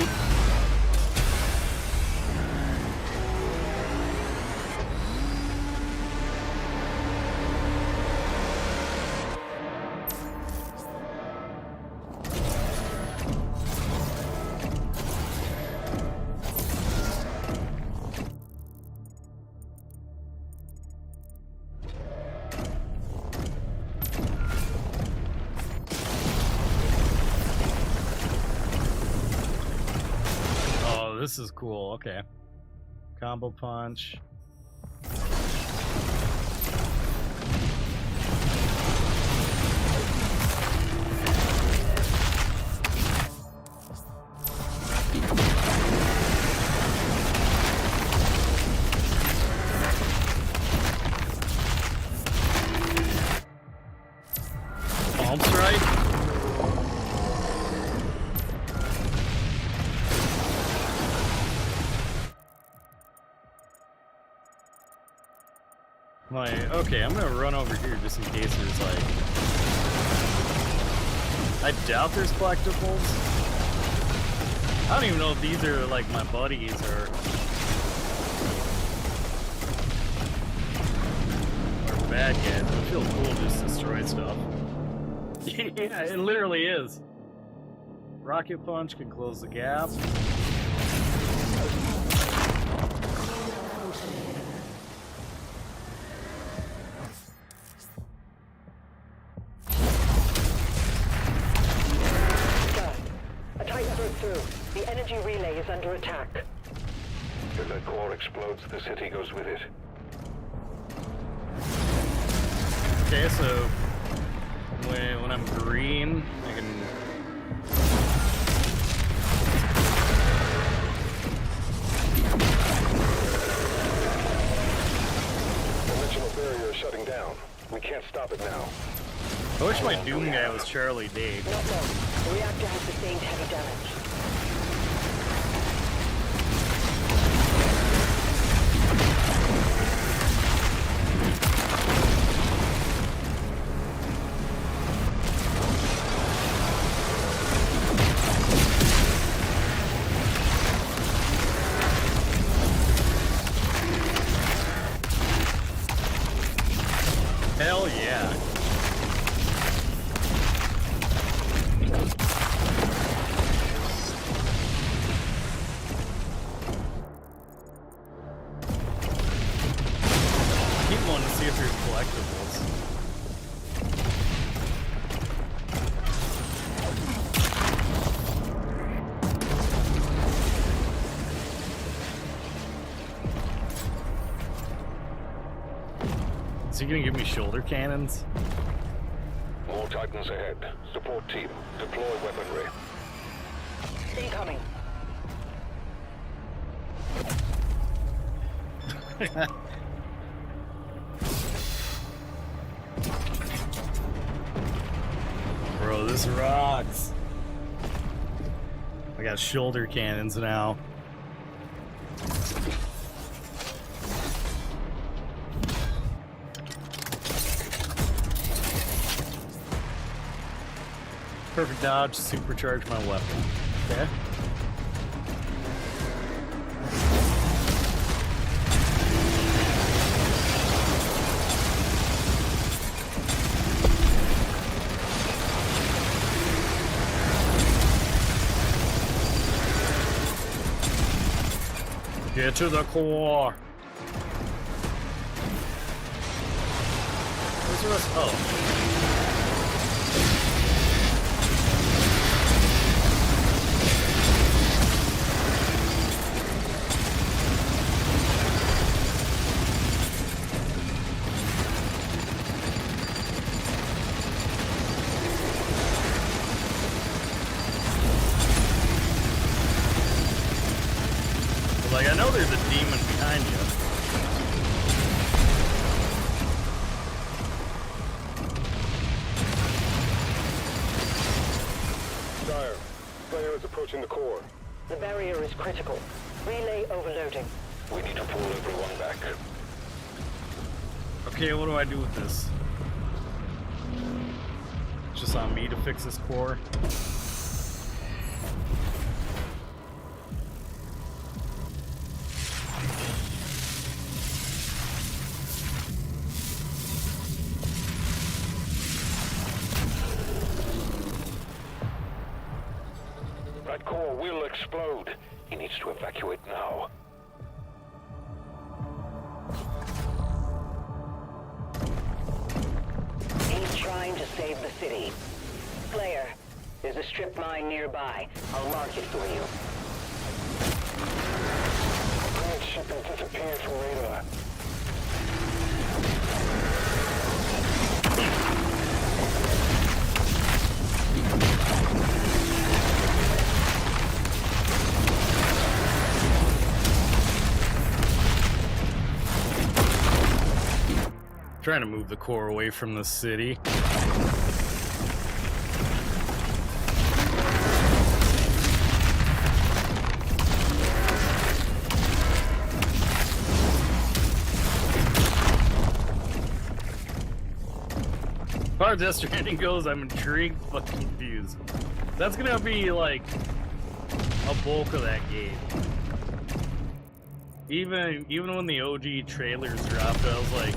This is cool. Okay. Combo punch. Palm strike. Okay, I'm gonna run over here just in case there's like... I doubt there's collectibles. I don't even know if these are like my buddies or bad guys. It feels cool to just destroy stuff. Yeah, it literally is. Rocket punch can close the gap. The energy relay is under attack. If that core explodes, the city goes with it. Okay, so when I'm green, I can... Dimensional barrier is shutting down. We can't stop it now. I wish my Doom guy was Charlie Day. Not long. The reactor has sustained heavy damage. he gonna give me shoulder cannons? More Titans ahead. Support team, deploy weaponry. Incoming. Bro, this rocks. I got shoulder cannons now. Perfect dodge, supercharge my weapon. Okay. Get to the core. Where's the rest? Oh. Like, I know there's a demon behind you. Sire, Slayer is approaching the core. The barrier is critical. Relay overloading. We need to pull everyone back. Okay, what do I do with this? It's just on me to fix this core. That core will explode. He needs to evacuate now. He's trying to save the city. Slayer, there's a strip mine nearby. I'll mark it for you. Grand shipment disappeared from radar. Trying to move the core away from the city. As far as Death Stranding goes, I'm intrigued but confused. That's gonna be like a bulk of that game. Even when the OG trailers dropped, I was like,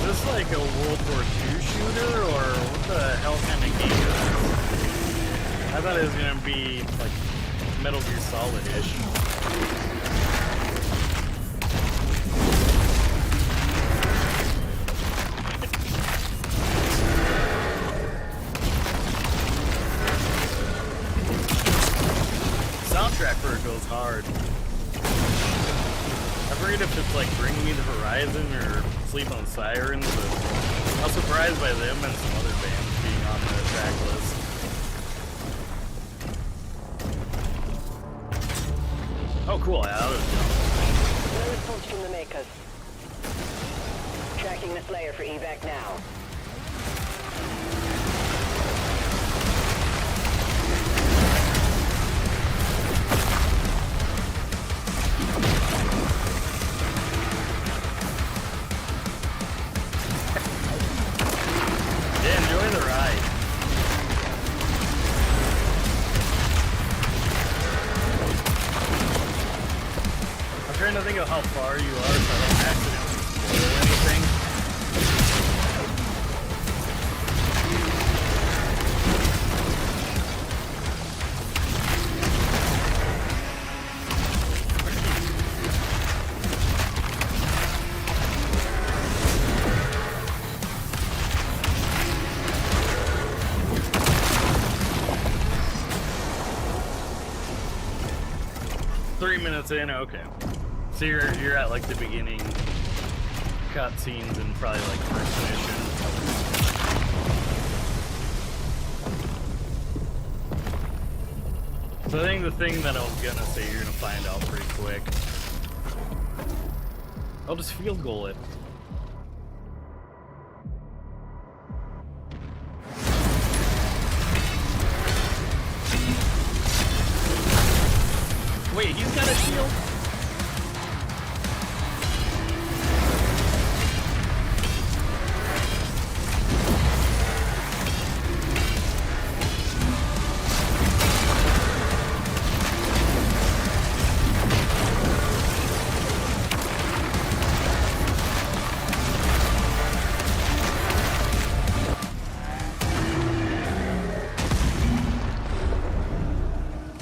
is this like a World War II shooter, or what the hell kind of game is this? I thought it was gonna be like Metal Gear Solid-ish. Soundtrack for it goes hard. I forget if it's like Bring Me the Horizon or Sleep on Sirens, but I was surprised by them and some other bands being on the track list. Oh cool, I auto jump. No response from the makers. Tracking the Slayer for evac now. Trying to think of how far you are so I don't accidentally spoil anything. Minutes in, okay. So you're at like the beginning cutscenes in probably like first mission. So I think the thing that I was gonna say you're gonna find out pretty quick. I'll just field goal it. Wait, he's got a shield?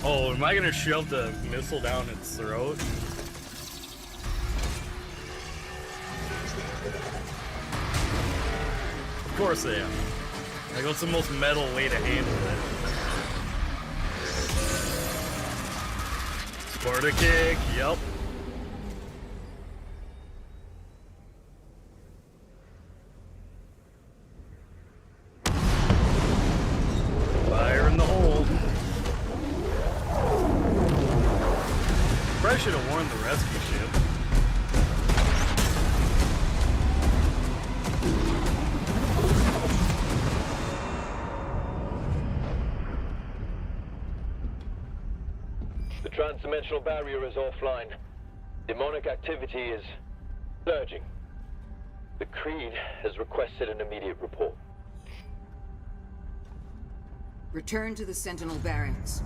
Oh, am I gonna shove the missile down its throat? Of course I am. Like, what's the most metal way to handle it? Sparta kick, yep. Fire in the hole. Probably should have warned the rescue ship. The transdimensional barrier is offline. Demonic activity is surging. The Creed has requested an immediate report. Return to the Sentinel barracks.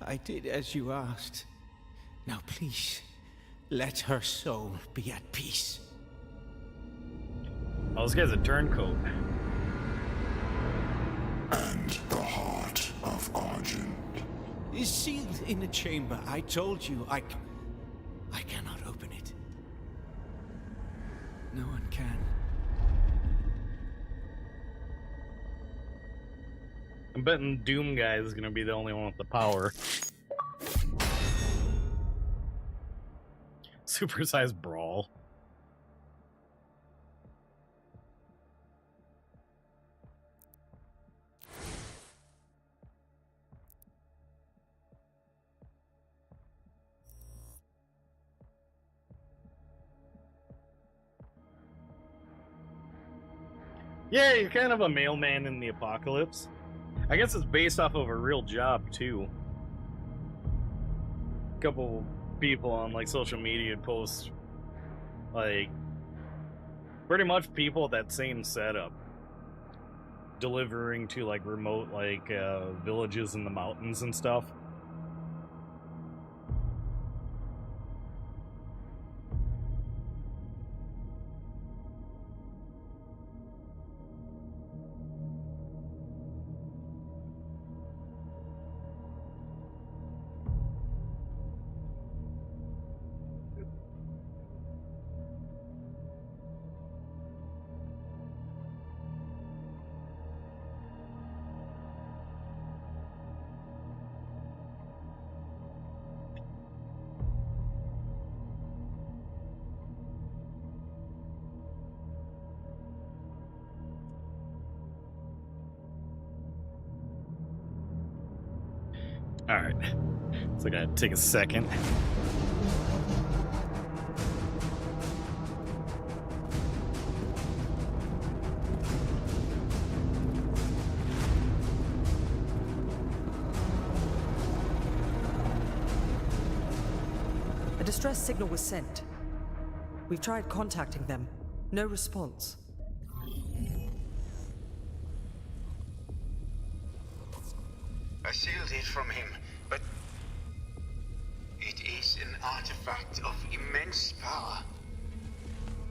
I did as you asked. Now please, let her soul be at peace. Oh, this guy's a turncoat. And the heart of Argent. Is sealed in a chamber. I told you, I cannot open it. No one can. I'm betting Doom guy is gonna be the only one with the power. Supersized brawl. Yeah, you're kind of a mailman in the apocalypse. I guess it's based off of a real job, too. A couple people on, like, social media post, like, pretty much people with that same setup. Delivering to, like, remote, like, villages in the mountains and stuff. Alright, so I gotta take a second. A distress signal was sent. We've tried contacting them. No response. I sealed it from him, but it is an artifact of immense power.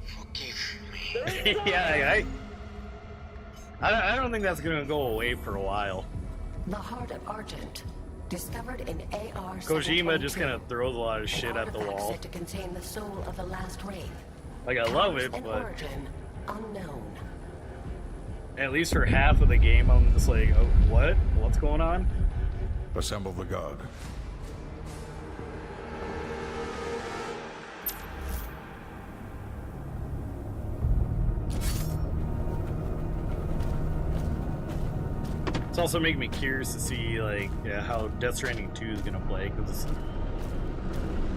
Forgive me. Yeah, I don't think that's gonna go away for a while. The Heart of Argent, discovered in AR. Kojima just kind of throws a lot of shit at the artifact wall. said to contain the soul of the last wraith. Like, I love it, And but origin unknown. at least for half of the game, I'm just like, oh, what? What's going on? Assemble the guard. It's also making me curious to see, like, how Death Stranding 2 is gonna play, because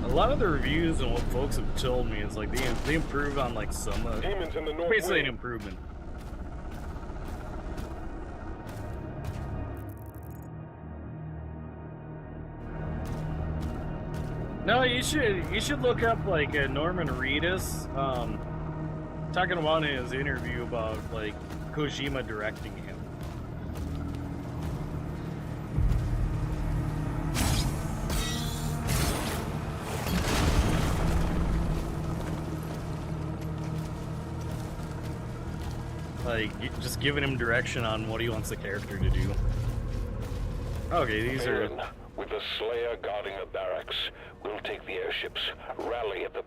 a lot of the reviews and what folks have told me is like they improved on like some Demons in the north basically an wing. improvement. No, you should look up like Norman Reedus talking about in his interview about like Kojima directing him. Like, just giving him direction on what he wants the character to do. Okay, these are... With the Slayer guarding the barracks, we'll take the airships. Rally at the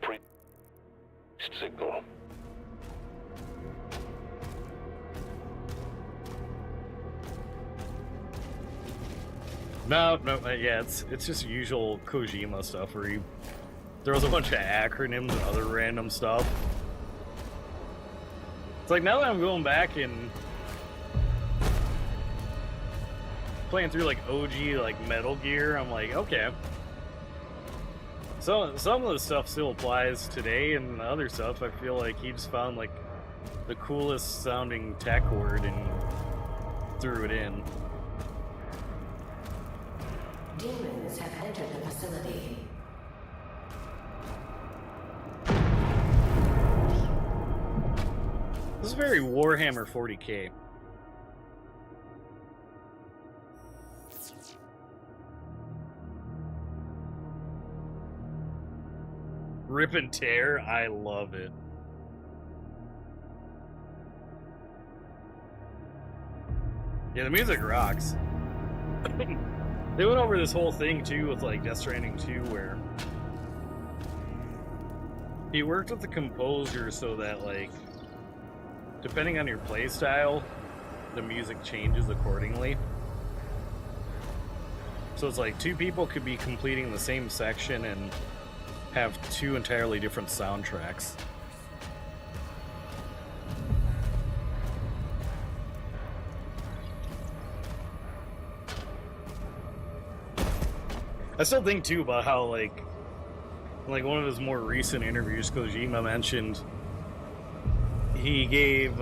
signal. No, yeah, it's just usual Kojima stuff where he throws a bunch of acronyms and other random stuff. It's like, now that I'm going back and playing through like OG like Metal Gear, I'm like, okay. So some of the stuff still applies today, and the other stuff I feel like he just found like the coolest sounding tech word and threw it in. Demons have entered the facility. This is very Warhammer 40k. Rip and tear, I love it. Yeah, the music rocks. They went over this whole thing too with like Death Stranding 2 where he worked with the composer so that like depending on your playstyle, the music changes accordingly. So it's like two people could be completing the same section and have two entirely different soundtracks. I still think too about how like one of his more recent interviews, Kojima mentioned he gave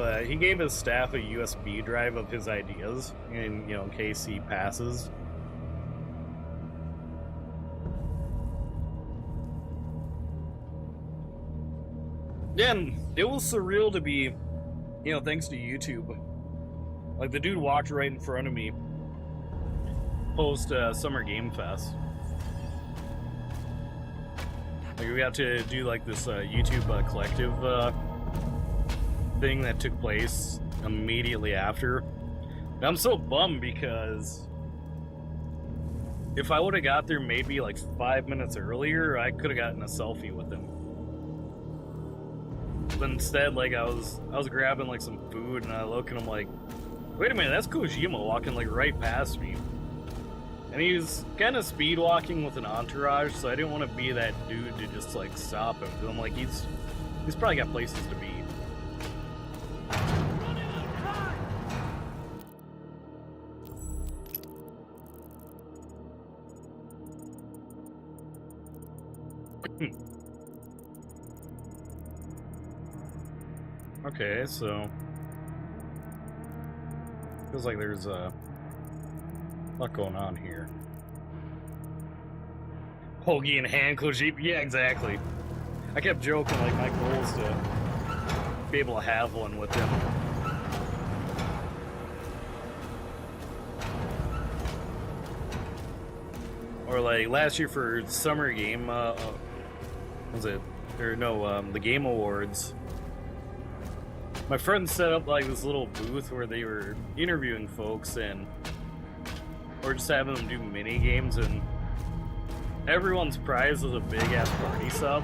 his staff a USB drive of his ideas in case he passes. Yeah, and it was surreal to be, thanks to YouTube. Like, the dude walked right in front of me post Summer Game Fest. Like, we got to do like this YouTube collective thing that took place immediately after. And I'm so bummed because if I would have got there maybe like 5 minutes earlier, I could have gotten a selfie with him. But instead, like I was grabbing like some food and I look and I'm like, wait a minute, that's Kojima walking like right past me. And he's kind of speed walking with an entourage, so I didn't want to be that dude to just like stop him. Because I'm like, he's probably got places to be. Okay, so feels like there's a lot going on here. Hoagie and hand Kojima, yeah, exactly. I kept joking like my goal is to be able to have one with him. Or like last year for Summer Game, was it? Or no, the Game Awards. My friend set up like this little booth where they were interviewing folks and or just having them do mini games, and everyone's prize was a big ass party sub.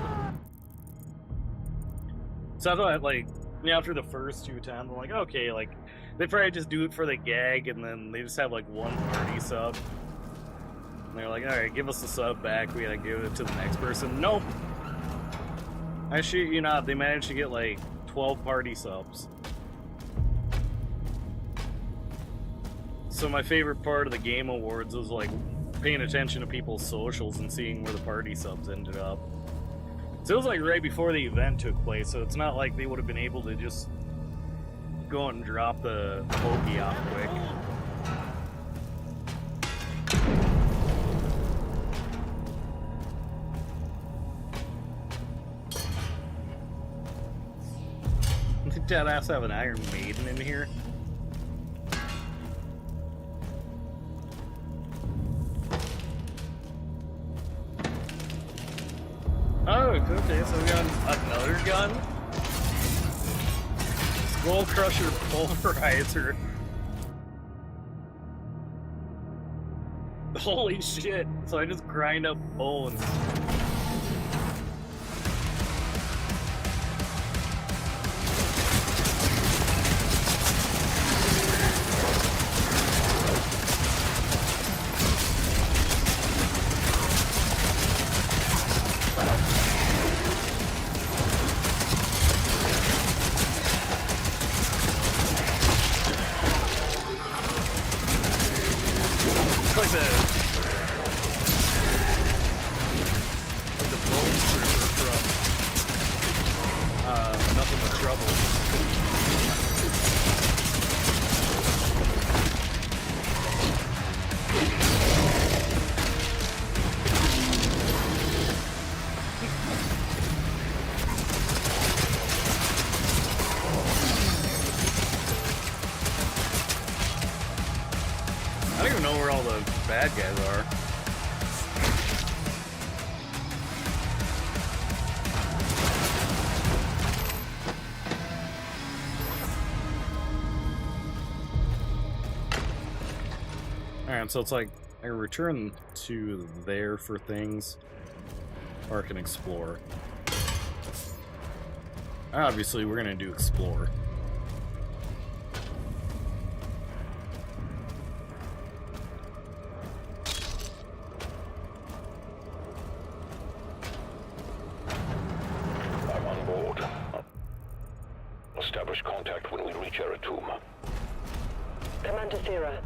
So I thought, like, after the first 2 times, I'm like, okay, like, they probably just do it for the gag, and then they just have, like, 1 party sub. And they're like, alright, give us the sub back, we gotta give it to the next person. Nope! I shit you not, they managed to get, like, 12 party subs. So my favorite part of the Game Awards was, like, paying attention to people's socials and seeing where the party subs ended up. So it was like right before the event took place, so it's not like they would have been able to just go and drop the bogey off quick. Did that ass have an Iron Maiden in here? Oh, okay, so we got another gun? Skull Crusher Pulverizer. Holy shit, so I just grind up bones. Bad guys are. Alright, so it's like I return to there for things, or I can explore. Obviously, we're gonna do explore.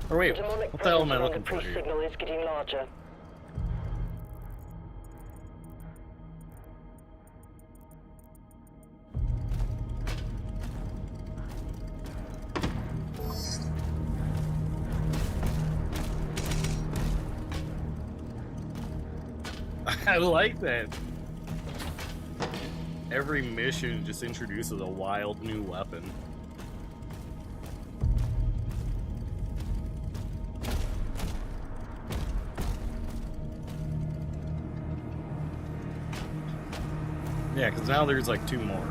Or wait, what the hell am I looking for here? Signal is getting larger. I like that. Every mission just introduces a wild new weapon. Yeah, because now there's like 2 more.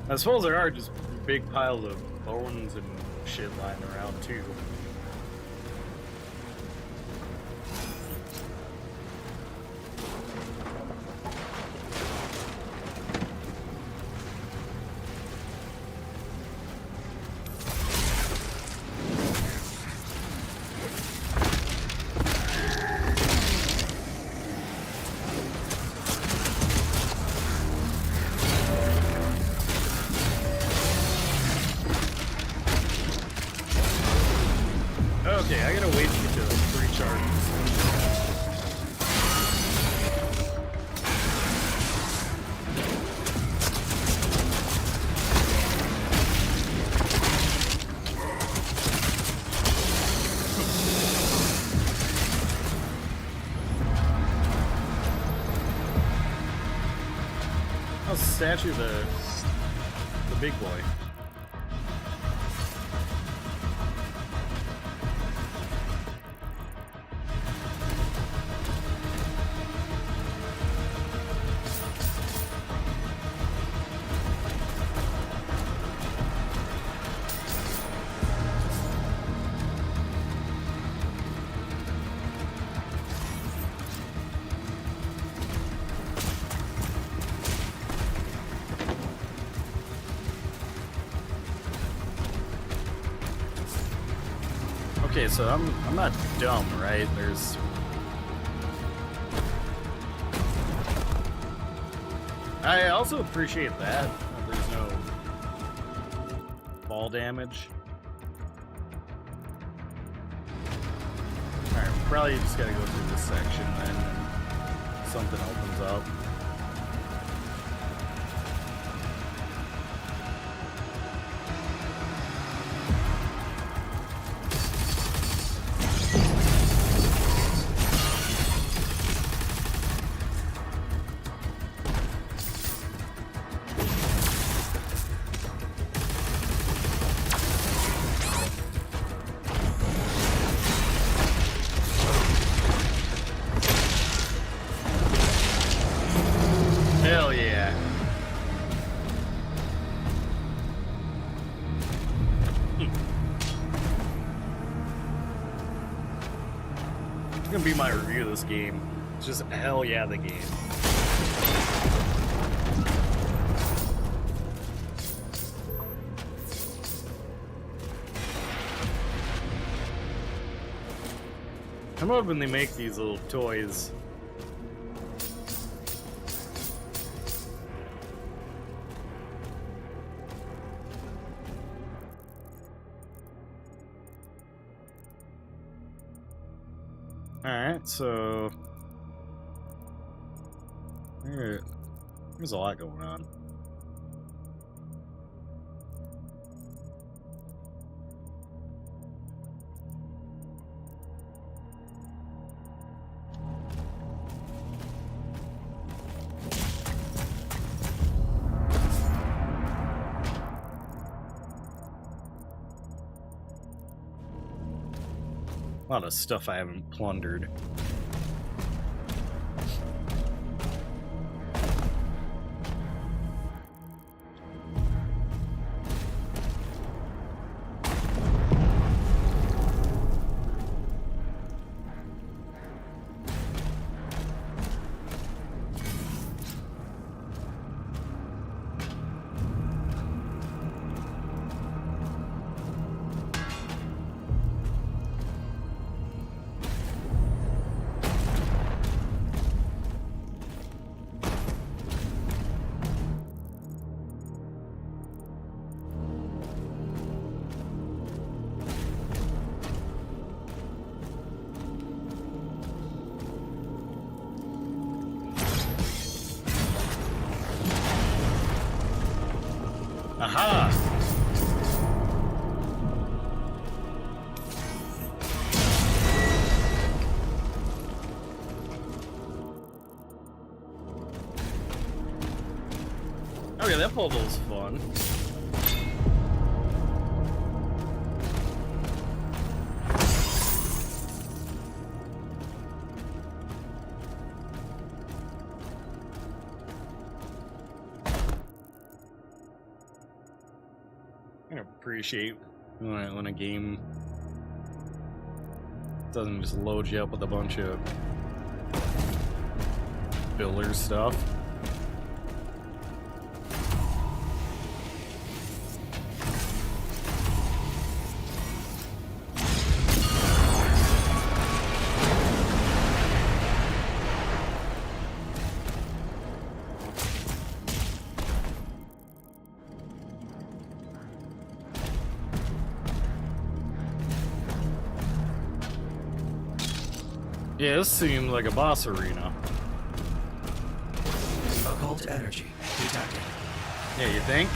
I suppose there are just big piles of bones and shit lying around too. Okay, I gotta wait to get to 3 charges. I'll statue the big boy. Okay, so I'm not dumb, right? There's... I also appreciate that. There's no fall damage. Alright, probably just gotta go through this section then, and something opens up. Hell yeah. It's gonna be my review of this game. It's just hell yeah, the game. I'm hoping they make these little toys. Alright, so there's a lot going on. A lot of stuff I haven't plundered. Aha! Okay, that puzzle's fun. I appreciate when a game doesn't just load you up with a bunch of filler stuff. Yeah, this seems like a boss arena. Occult energy detected. Yeah, you think?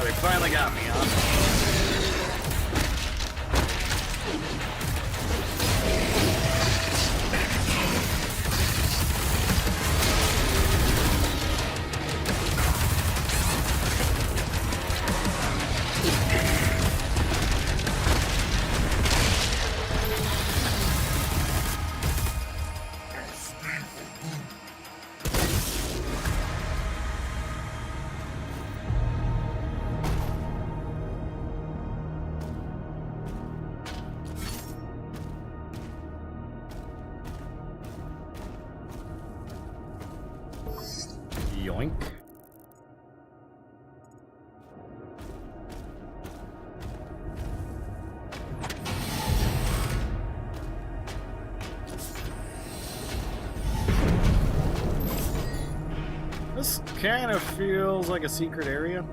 They finally got me, huh? Yoink. This kind of feels like a secret area.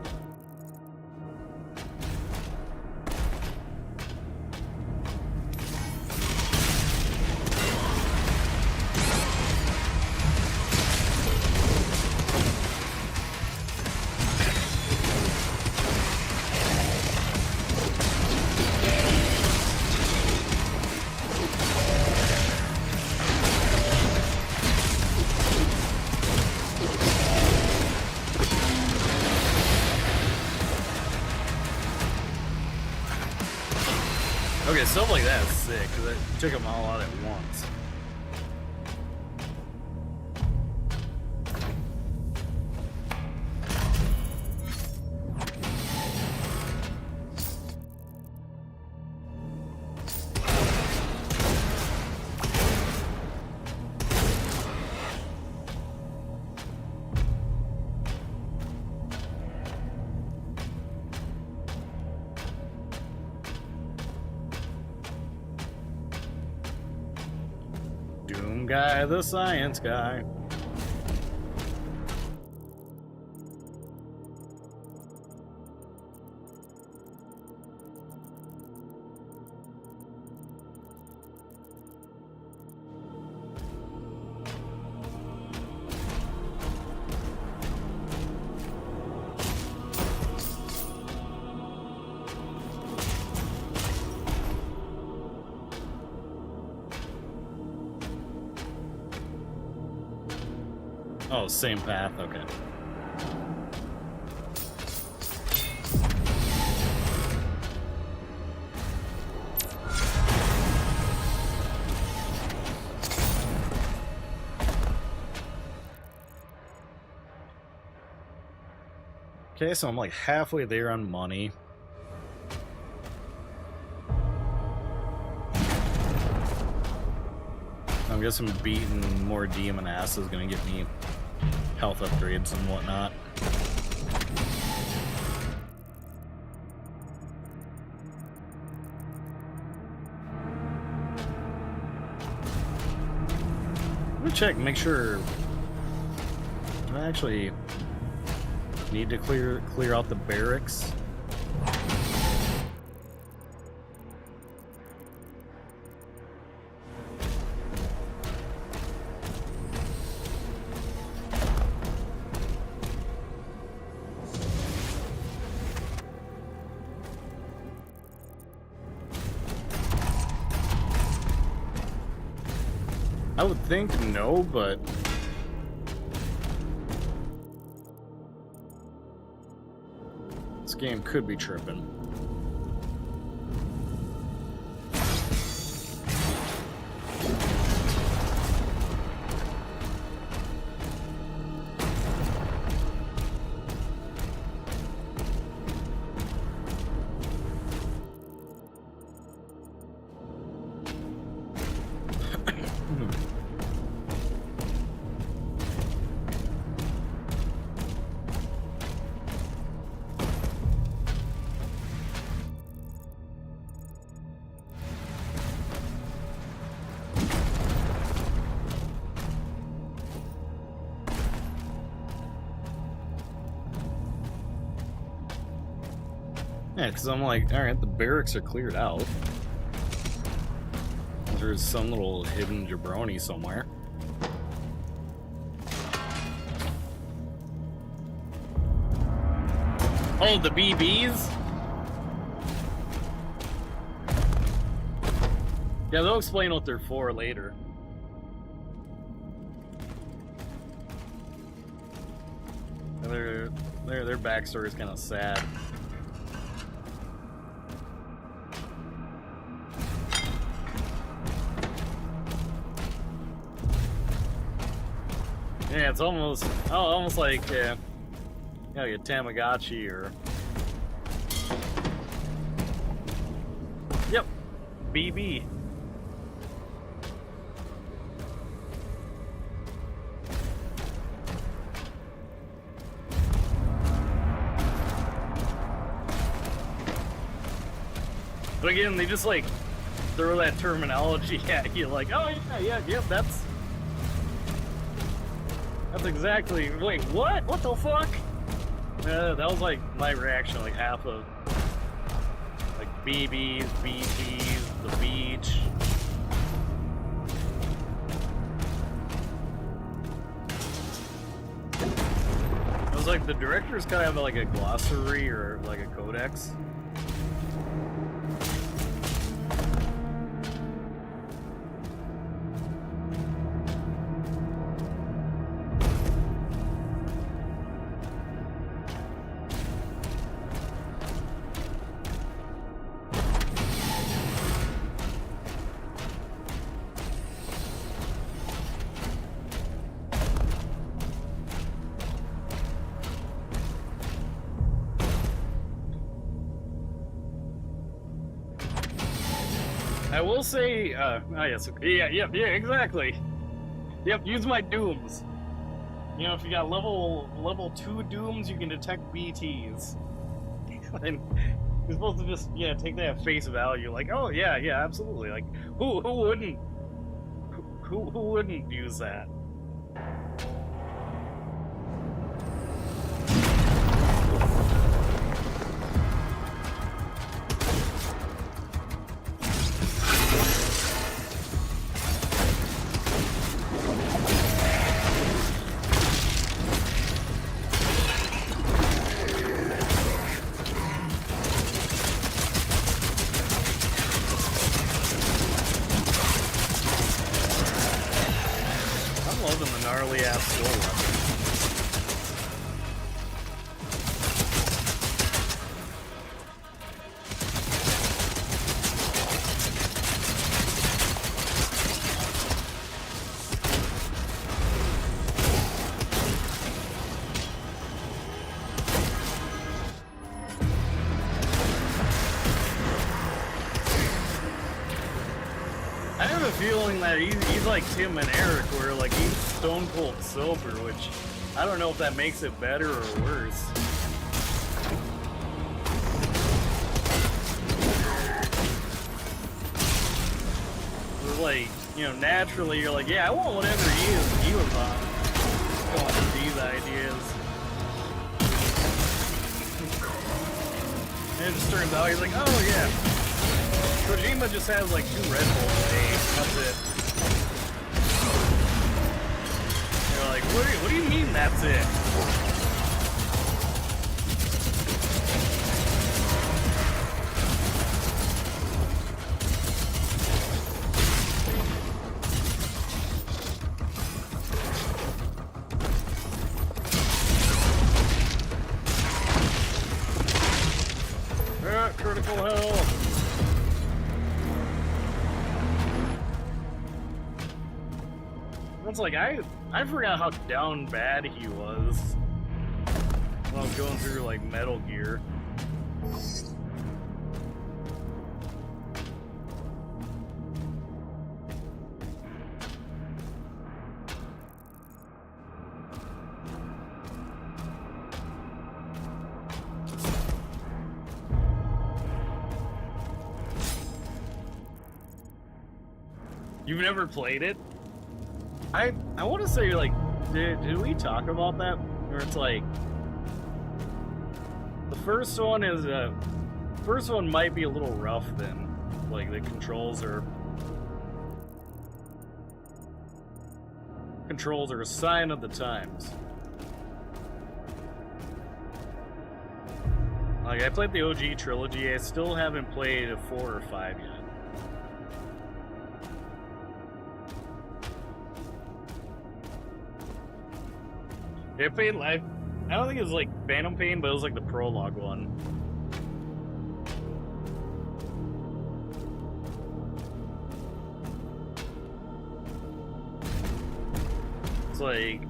Okay, stuff like that is sick, because it took them all out at once. Doom guy, the science guy. Oh, same path, okay. Okay, so I'm like halfway there on money. I'm guessing beating more demon ass is gonna get me health upgrades and whatnot. Let me check, make sure. Do I actually need to clear out the barracks? I would think no, but this game could be tripping. Yeah, because I'm like, alright, the barracks are cleared out. There's some little hidden jabroni somewhere. Oh, the BBs? Yeah, they'll explain what they're for later. Their backstory is kind of sad. Yeah, it's almost like like a Tamagotchi or. Yep, BB. But again, they just like throw that terminology at you, like, oh yeah, that's exactly. Wait, what? What the fuck? That was like my reaction, like half of like BBs, BTs, the beach. It was like the directors kind of have like a glossary or like a codex. I will say, oh yes, yeah, exactly. Yep, use my dooms. You know, if you got level 2 dooms, you can detect BTs. And you're supposed to just, take that at face value, like, oh yeah, absolutely. Like, who wouldn't use that? Feeling that he's like Tim and Eric, where like he's stone cold sober, which I don't know if that makes it better or worse. Or like, naturally you're like, yeah, I want whatever he was on. Going with these ideas. And it just turns out he's like, oh yeah. Kojima just has like 2 Red Bulls a day. That's it. You're like, what do you mean that's it? Critical hell. It's like I forgot how down bad he was when I was going through like Metal Gear. You've never played it? I want to say, like, did we talk about that? Where it's like, the first one might be a little rough then. Like, the controls are a sign of the times. Like, I played the OG trilogy, I still haven't played a 4 or 5 yet. I played live. I don't think it was like Phantom Pain, but it was like the prologue one. It's like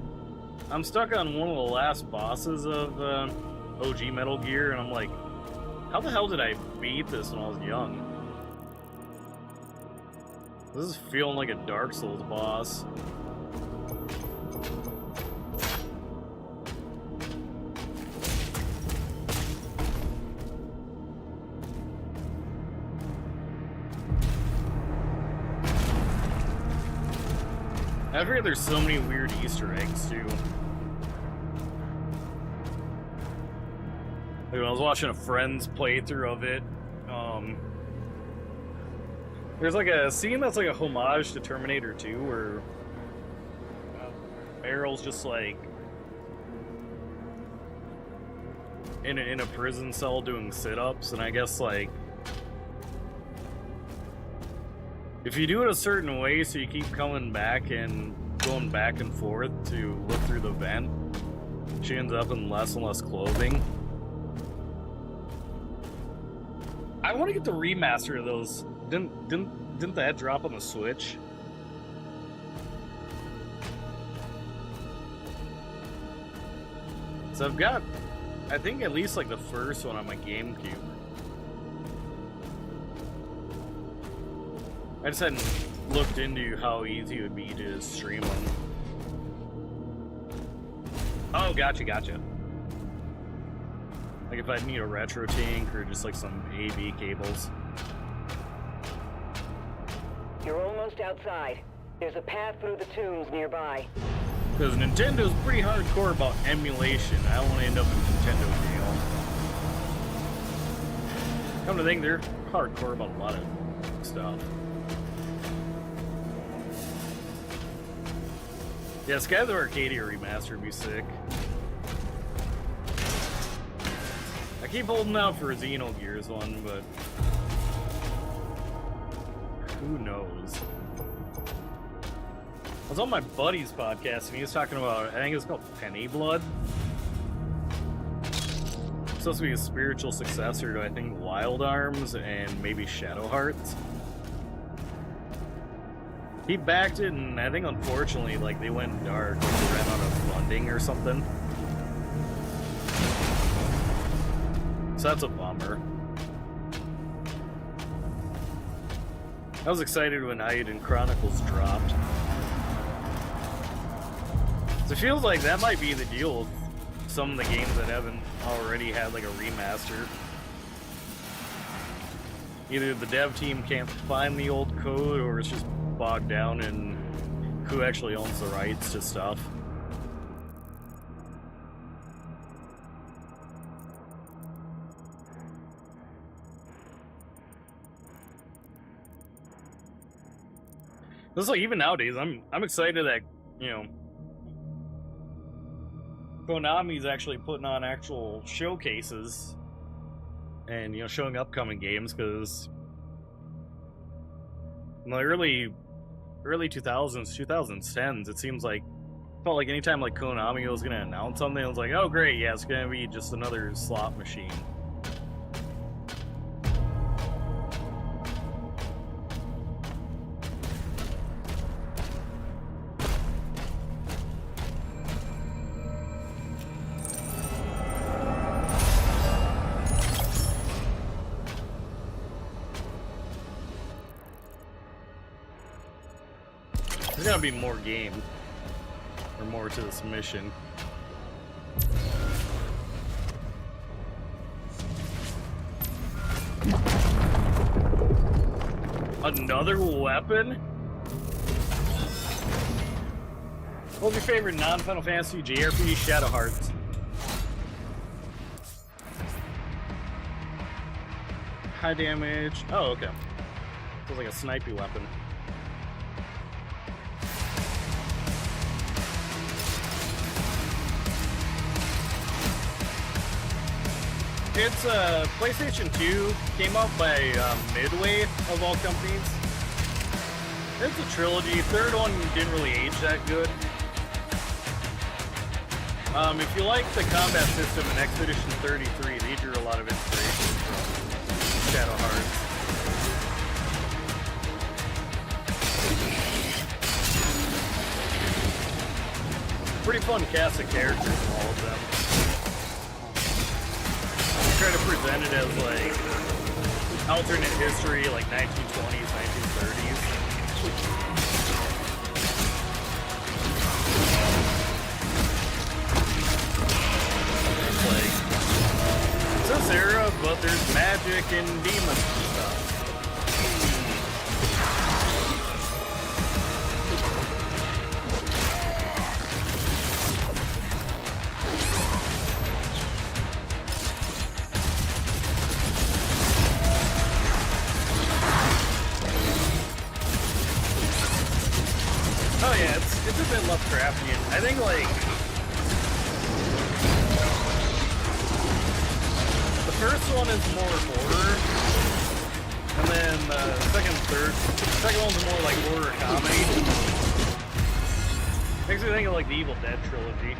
I'm stuck on one of the last bosses of OG Metal Gear, and I'm like, how the hell did I beat this when I was young? This is feeling like a Dark Souls boss. I figured there's so many weird Easter eggs too. Like when I was watching a friend's playthrough of it, there's like a scene that's like a homage to Terminator 2 where Errol's just like in a prison cell doing sit-ups, and I guess like if you do it a certain way so you keep coming back and going back and forth to look through the vent, she ends up in less and less clothing. I want to get the remaster of those. Didn't that drop on the Switch? So I've got, I think, at least like the first one on my GameCube. I just hadn't looked into how easy it would be to stream them. Oh, gotcha. Like if I need a retro tank or just like some AV cables. You're almost outside. There's a path through the tombs nearby. Because Nintendo's pretty hardcore about emulation. I don't want to end up in Nintendo jail. Come to think, they're hardcore about a lot of stuff. Yeah, Sky the Arcadia remaster would be sick. I keep holding out for a Xenogears one, but who knows? I was on my buddy's podcast and he was talking about, I think it's called Penny Blood. It's supposed to be a spiritual successor to, I think, Wild Arms and maybe Shadow Hearts. He backed it, and I think unfortunately, like, they went dark, like they ran out of funding or something. So that's a bummer. I was excited when Eiyuden Chronicles dropped. So it feels like that might be the deal with some of the games that haven't already had like a remaster. Either the dev team can't find the old code, or it's just bogged down in who actually owns the rights to stuff. It's like even nowadays, I'm excited that, you know, Konami's actually putting on actual showcases and, you know, showing upcoming games, because in the early 2000s, 2010s, it seems like, felt like anytime like Konami was gonna announce something, it was like, oh great, yeah, it's gonna be just another slot machine. There's gotta be more game, or more to this mission. Another weapon? What's your favorite non-Final Fantasy JRPG? Shadow Hearts. High damage. Oh, okay. Feels like a snipey weapon. It's PlayStation 2, came out by Midway, of all companies. It's a trilogy. Third one didn't really age that good. If you like the combat system in Expedition 33, they drew a lot of inspiration from Shadow Hearts. Pretty fun cast of characters, all of them. Try to present it as like alternate history, like 1920s, 1930s. It's like it's this era, but there's magic and demons and stuff. it's a bit Lovecraftian. I think like the first one is more horror, and then second one's more like horror comedy. Makes me think of like the Evil Dead trilogy.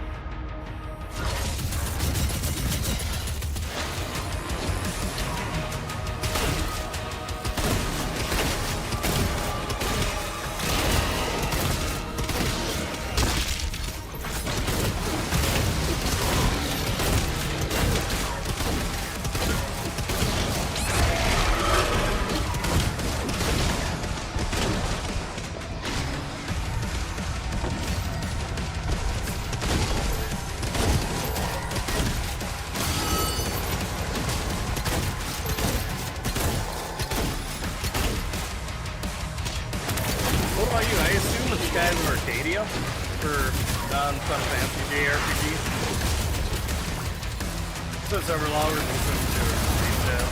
Several hours into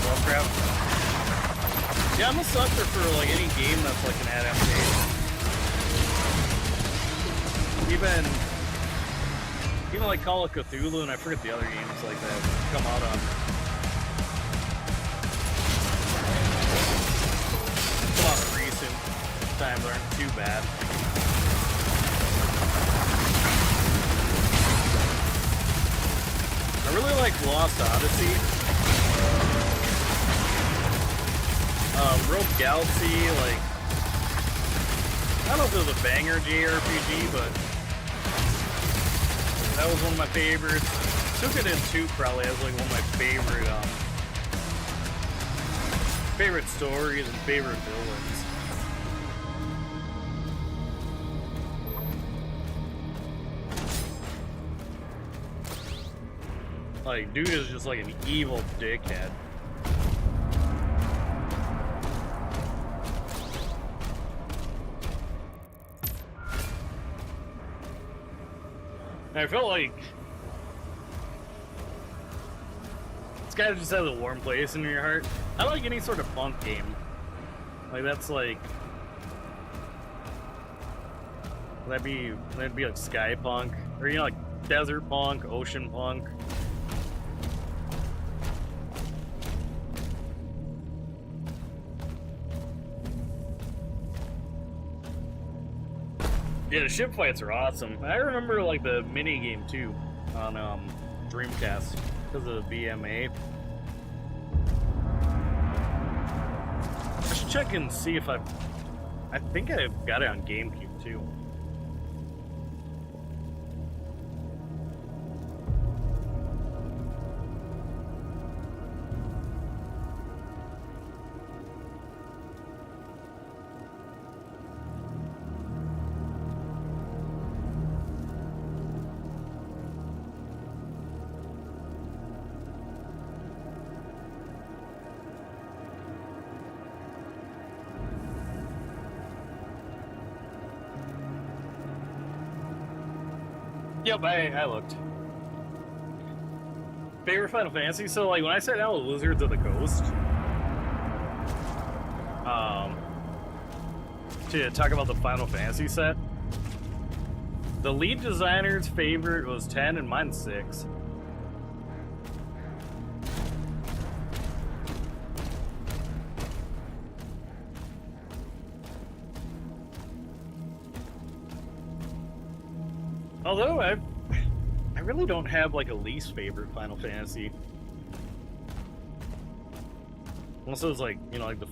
Lovecraft. Yeah, I'm a sucker for like any game that's like an adaptation. Even like Call of Cthulhu, and I forget the other games like that come out on. A lot of recent times aren't too bad. I really like Lost Odyssey. Rogue Galaxy, like, I don't know if it was a banger JRPG, but that was one of my favorites. Took it in 2 probably as like one of my favorite stories and favorite villains. Like, dude is just like an evil dickhead. I felt like this guy just has a warm place in your heart. I like any sort of punk game. Like that'd be like Sky Punk, or you know, like Desert Punk, Ocean Punk. Yeah, the ship fights are awesome. I remember like the mini game too on Dreamcast because of the BMA. I should check and see if I think I've got it on GameCube too. Yep, I looked. Favorite Final Fantasy? So, like, when I sat down with Wizards of the Coast, to talk about the Final Fantasy set, the lead designer's favorite was 10 and mine's 6. Although I really don't have like a least favorite Final Fantasy, unless it was like, you know, like the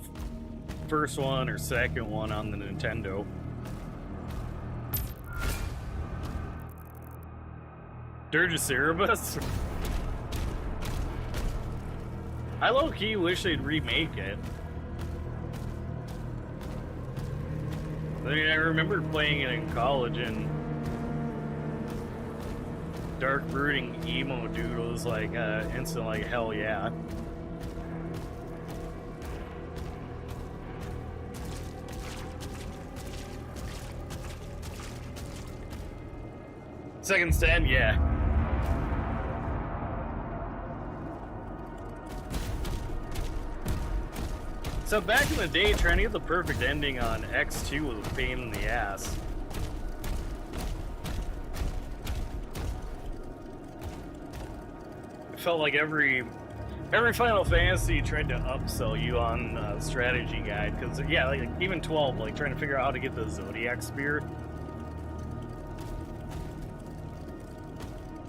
first one or second one on the Nintendo. Dirge of Cerberus. I low-key wish they'd remake it. I mean, I remember playing it in college and dark brooding emo dude was like instant like hell yeah. Second Stand, yeah. So back in the day, trying to get the perfect ending on X2 was a pain in the ass. felt like every Final Fantasy tried to upsell you on strategy guide, because yeah, like even 12, like trying to figure out how to get the Zodiac Spear.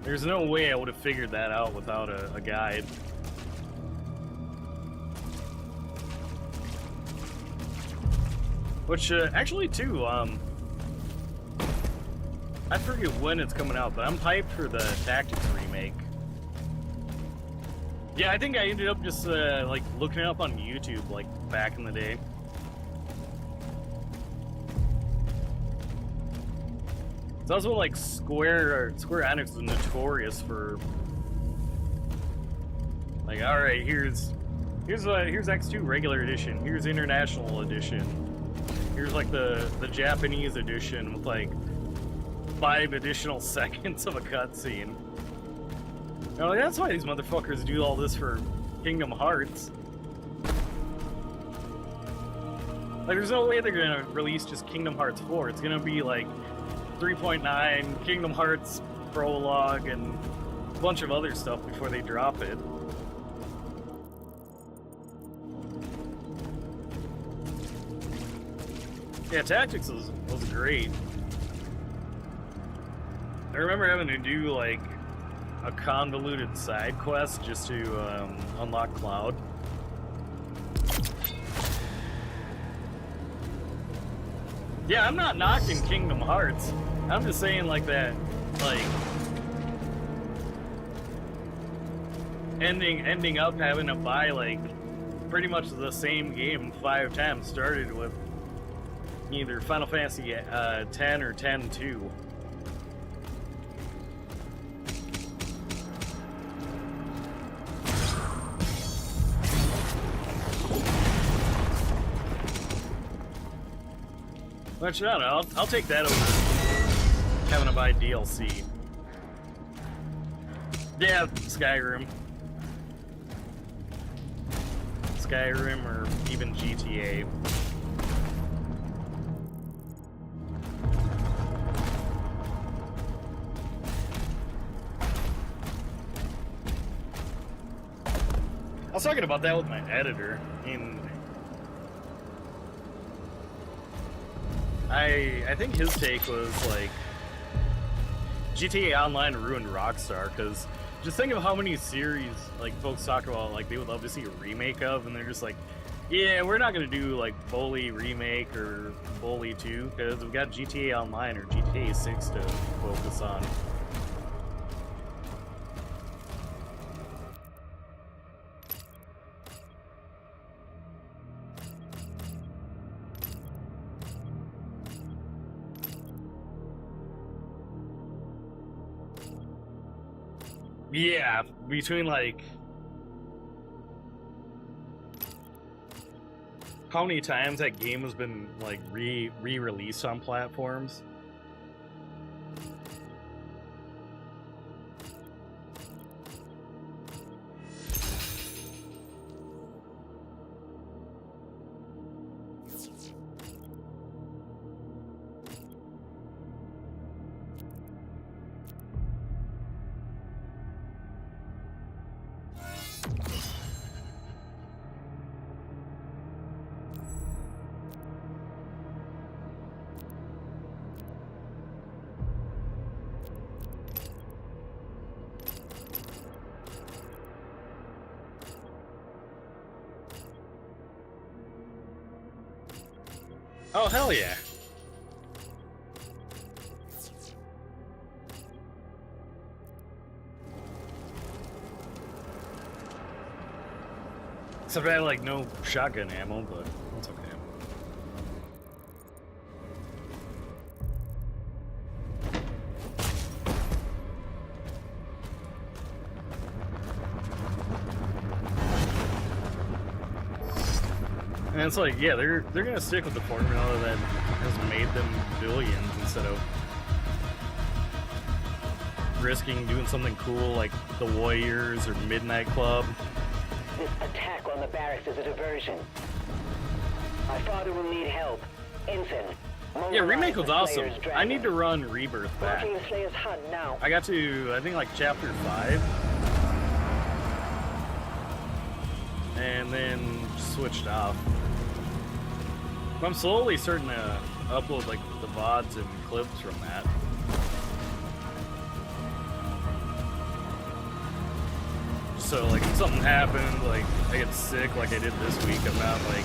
There's no way I would have figured that out without a guide. Which actually too, I forget when it's coming out, but I'm hyped for the Tactics remake. Yeah, I think I ended up just like looking it up on YouTube, like back in the day. It's also like Square Enix is notorious for like, all right, here's X2 regular edition, here's International edition, here's like the Japanese edition with like 5 additional seconds of a cutscene. You know, that's why these motherfuckers do all this for Kingdom Hearts. Like, there's no way they're gonna release just Kingdom Hearts 4. It's gonna be like 3.9, Kingdom Hearts Prologue, and a bunch of other stuff before they drop it. Yeah, Tactics was great. I remember having to do like a convoluted side quest just to unlock Cloud. Yeah, I'm not knocking Kingdom Hearts. I'm just saying like that, like ending up having to buy like pretty much the same game 5 times started with either Final Fantasy 10 or 10-2. Which, I don't know, I'll take that over having to buy DLC. Yeah, Skyrim. Skyrim or even GTA. I was talking about that with my editor. I think his take was like GTA Online ruined Rockstar, because just think of how many series like folks talk about like they would love to see a remake of, and they're just like, yeah, we're not gonna do like Bully remake or Bully 2 because we've got GTA Online or GTA 6 to focus on. Yeah, between like how many times that game has been like re-released on platforms. Oh, hell yeah. Except I had like no shotgun ammo, but that's okay. And it's like, yeah, they're gonna stick with the formula that has made them billions instead of risking doing something cool like the Warriors or Midnight Club. This attack on the barracks is a diversion. My father will need help. Ensign. Yeah, Remake was awesome. I need to run Rebirth back. The Slayer's HUD now. I got to, I think, like Chapter 5. and then switched off. But I'm slowly starting to upload like the VODs and clips from that. So like if something happened, like I get sick like I did this week, I'm not like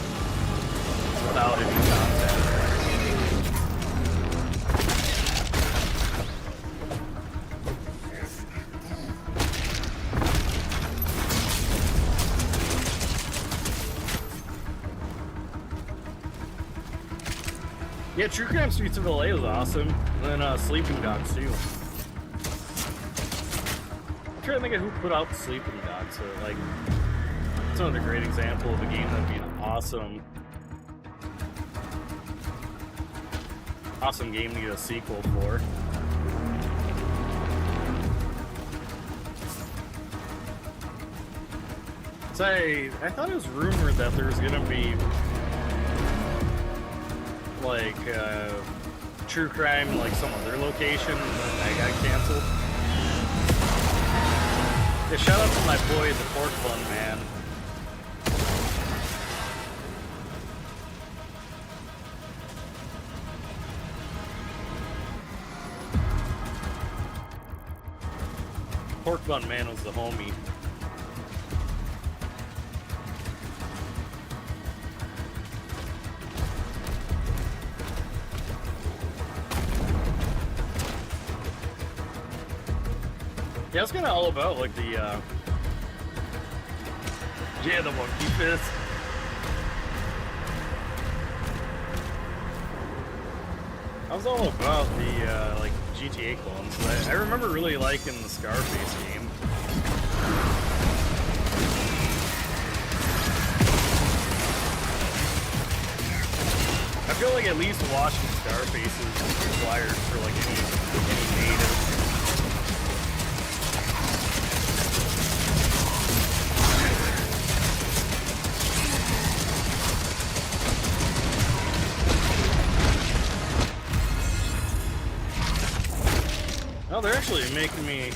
without any content. Yeah, True Crime Streets of LA was awesome. And then Sleeping Dogs too. I'm trying to think of who put out Sleeping Dogs. So like, it's another great example of a game that'd be an awesome game to get a sequel for. So I thought it was rumored that there was gonna be like True Crime, like some other location, and then that got canceled. Yeah, shout out to my boy, the Pork Bun Man. Pork Bun Man was the homie. Yeah, it's kind of all about like the the monkey fist. I was all about the like GTA clones. I remember really liking the Scarface game. I feel like at least watching Scarface is required for like any native. Oh, they're actually making me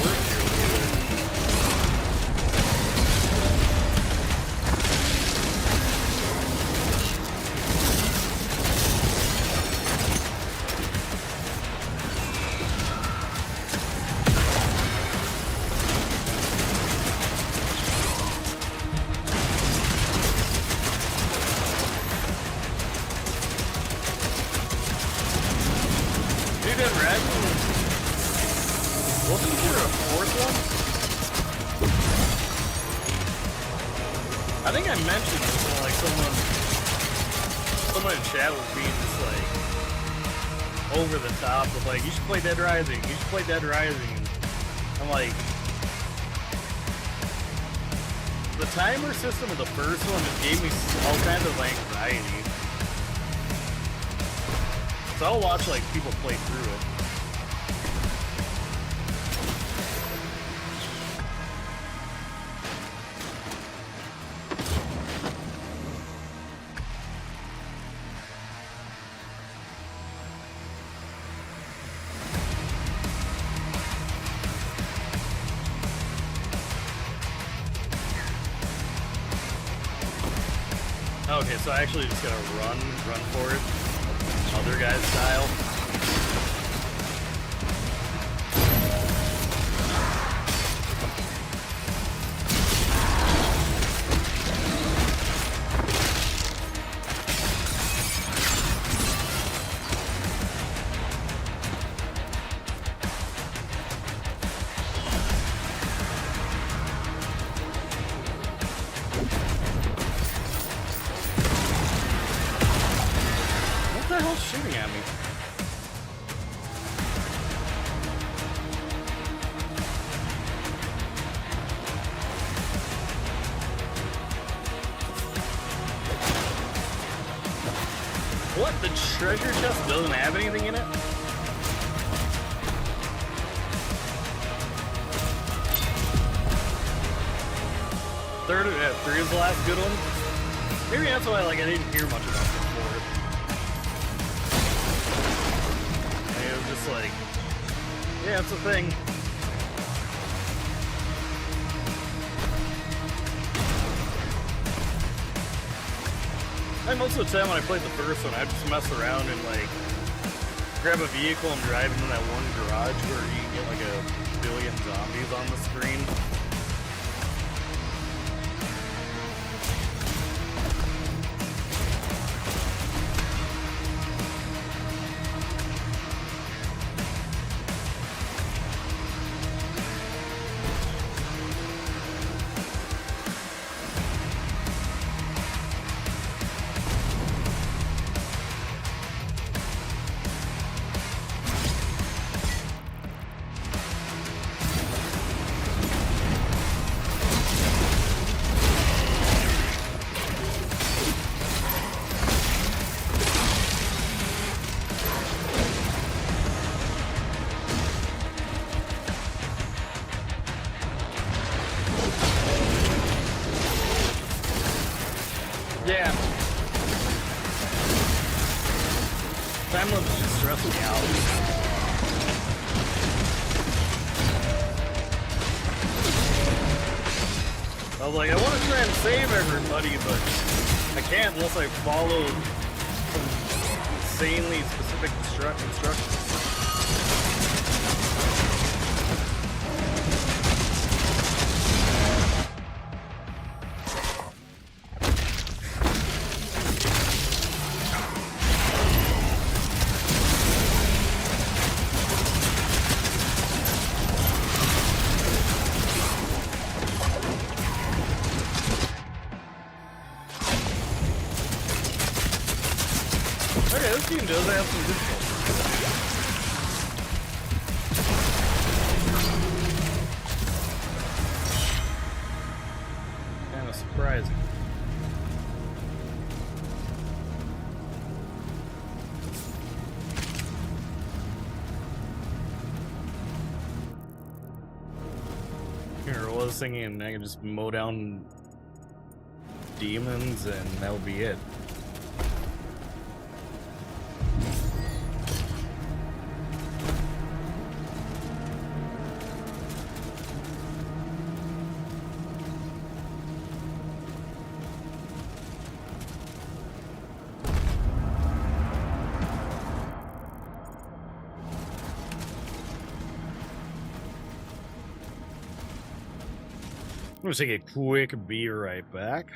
work here a little bit. Dude, that red wasn't there a fourth one? I think I mentioned this when like someone in chat was being just like over the top with like, you should play Dead Rising, you should play Dead Rising. I'm like, the timer system of the first one just gave me all kinds of anxiety. So I'll watch like people play through it. Okay, so I actually just gotta run for it, other guy's style. What the hell's shooting at me? What? The treasure chest doesn't have anything in it? Three is the last good one? Maybe that's why like I didn't hear much about it before. It was just like, yeah, it's a thing. most of the time when I played the first one, I'd just mess around and like grab a vehicle and drive into that one garage where you get like a billion zombies on the screen. Yeah. Time limits just stress me out. I was like, I want to try and save everybody, but I can't unless I follow some insanely specific instructions. Okay, this team does have some good stuff. Kind of surprising. Here, I was thinking I could just mow down demons and that would be it. I'm gonna take a quick be right back.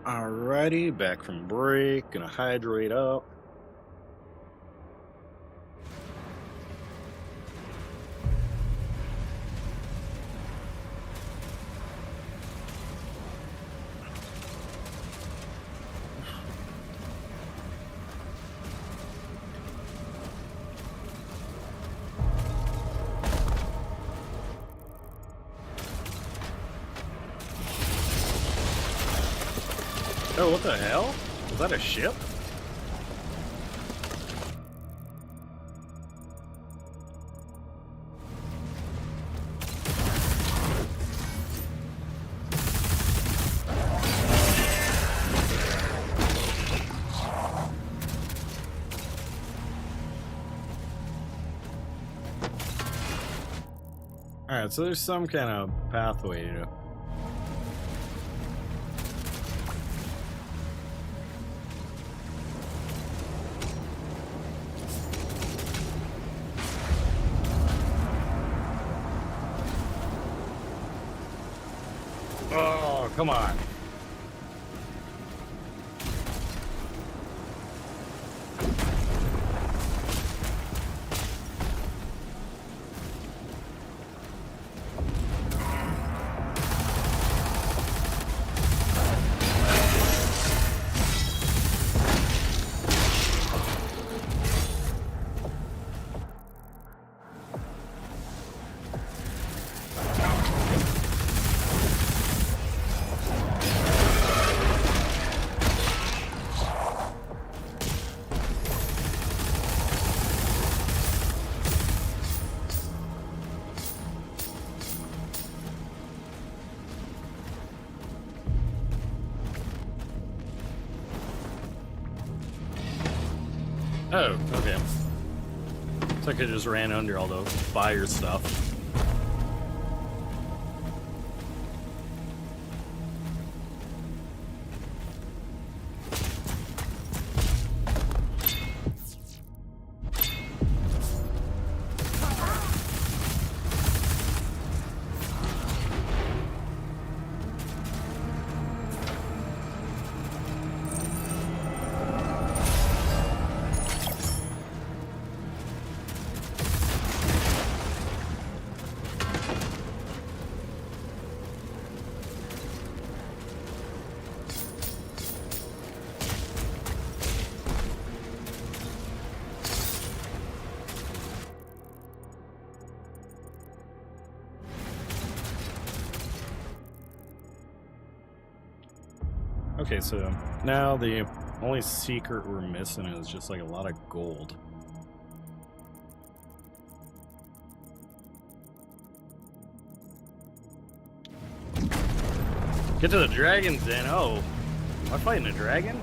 Alrighty, back from break. Gonna hydrate up. Oh, what the hell? Was that a ship? Alright, so there's some kind of pathway to... Oh, come on. Oh, okay. It's like I just ran under all the fire stuff. Okay, so now the only secret we're missing is just like a lot of gold. Get to the dragon's den. Oh, am I fighting a dragon?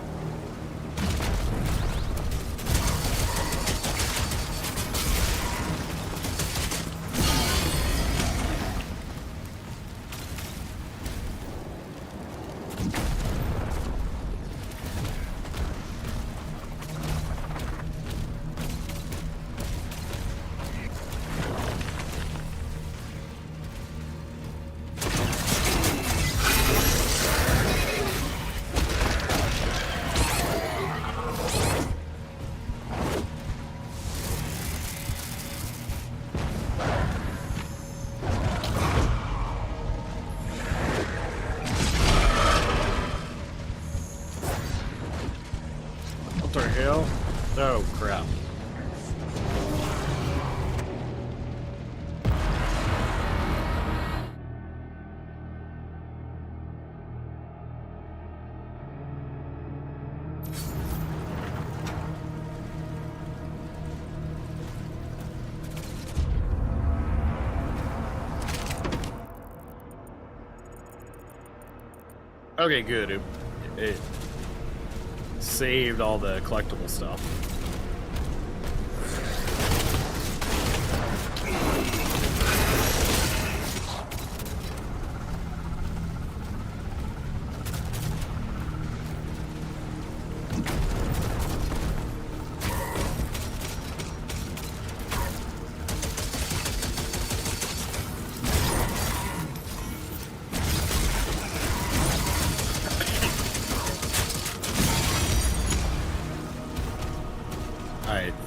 What the hell? Oh, crap. Okay, good. It saved all the collectible stuff.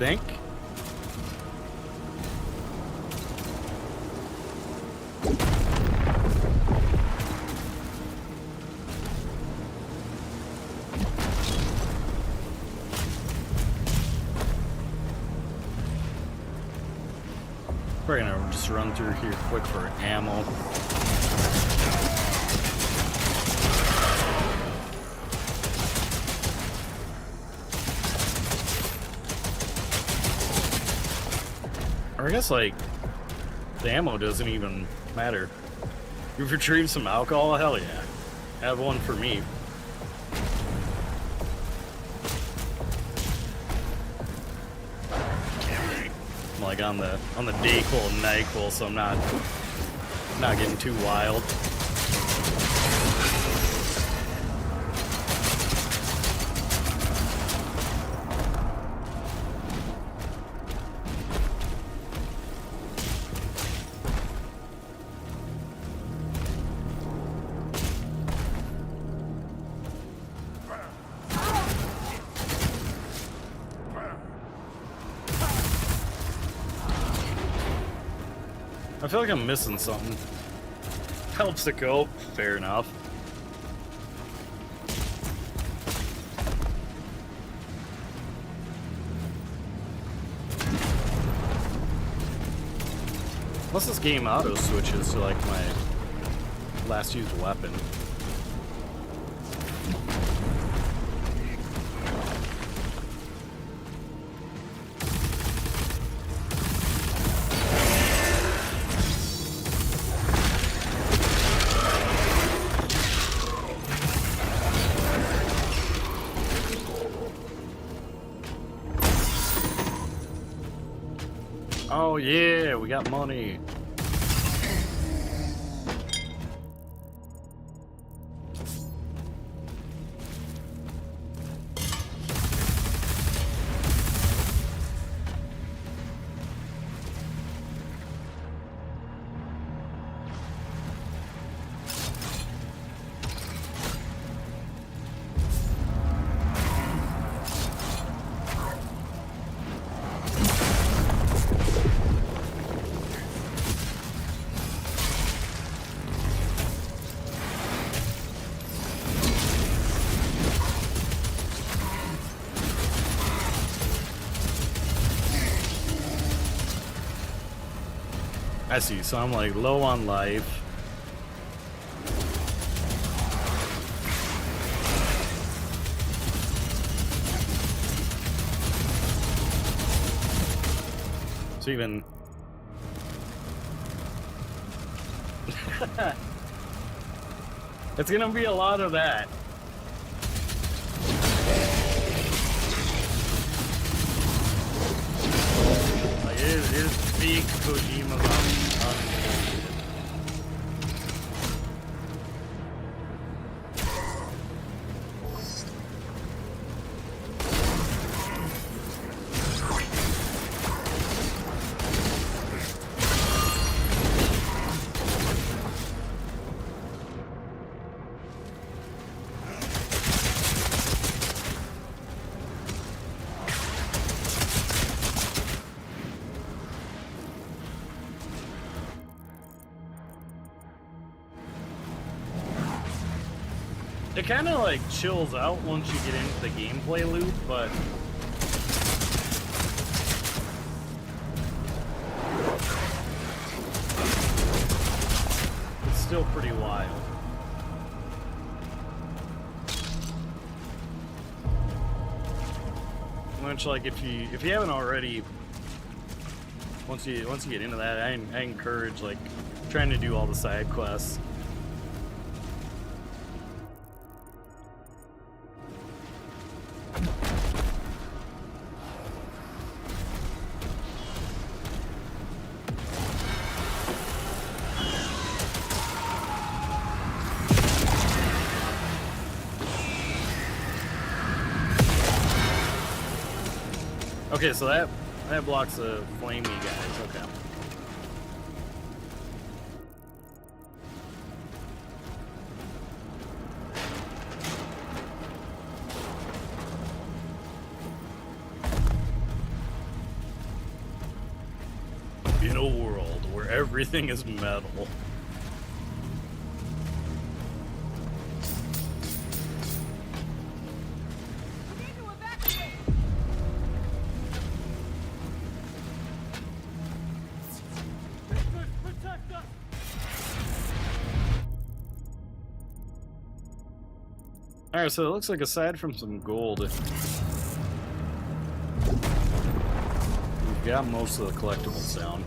think. We're gonna just run through here quick for ammo. Or I guess, like, the ammo doesn't even matter. You've retrieved some alcohol? Hell yeah. Have one for me. I'm like on the Dayquil and NyQuil, so I'm not getting too wild. I feel like I'm missing something. Helps to go. Fair enough. Unless this game auto switches to like my last used weapon. Oh yeah, we got money. I see, so I'm like low on life. So even it's gonna be a lot of that. Like it is big Kojima on it kind of like chills out once you get into the gameplay loop, but it's still pretty wild. Much like if you haven't already, once you get into that, I encourage like trying to do all the side quests. Okay, so that blocks the flamey guys. Okay. everything is metal. Alright, so it looks like aside from some gold, we've got most of the collectibles down.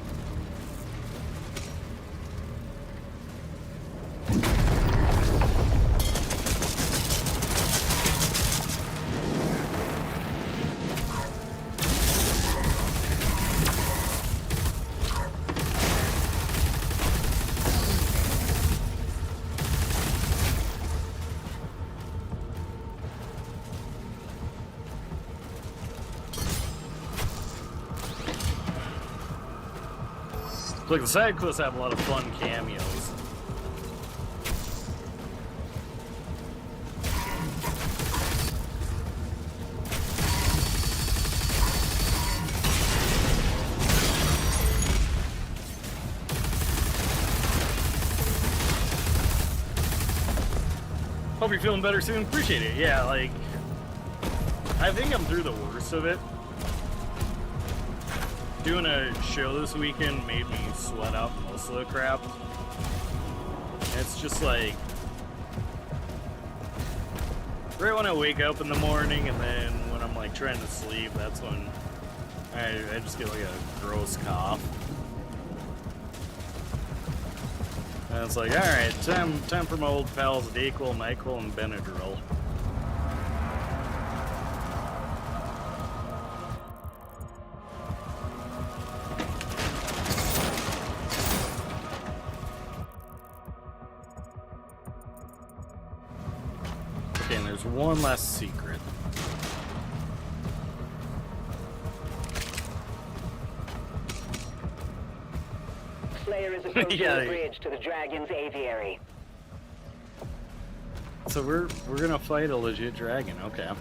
Like the side quests have a lot of fun cameos. Hope you're feeling better soon. Appreciate it. Yeah, like I think I'm through the worst of it. Doing a show this weekend made me sweat out most of the crap. And it's just like right when I wake up in the morning, and then when I'm like trying to sleep, that's when I just get like a gross cough. And it's like, alright, time for my old pals Dayquil, NyQuil, and Benadryl. Okay, and there's one last secret. Slayer is approaching Yeah, the bridge to the Dragon's aviary. So we're gonna fight a legit dragon, okay.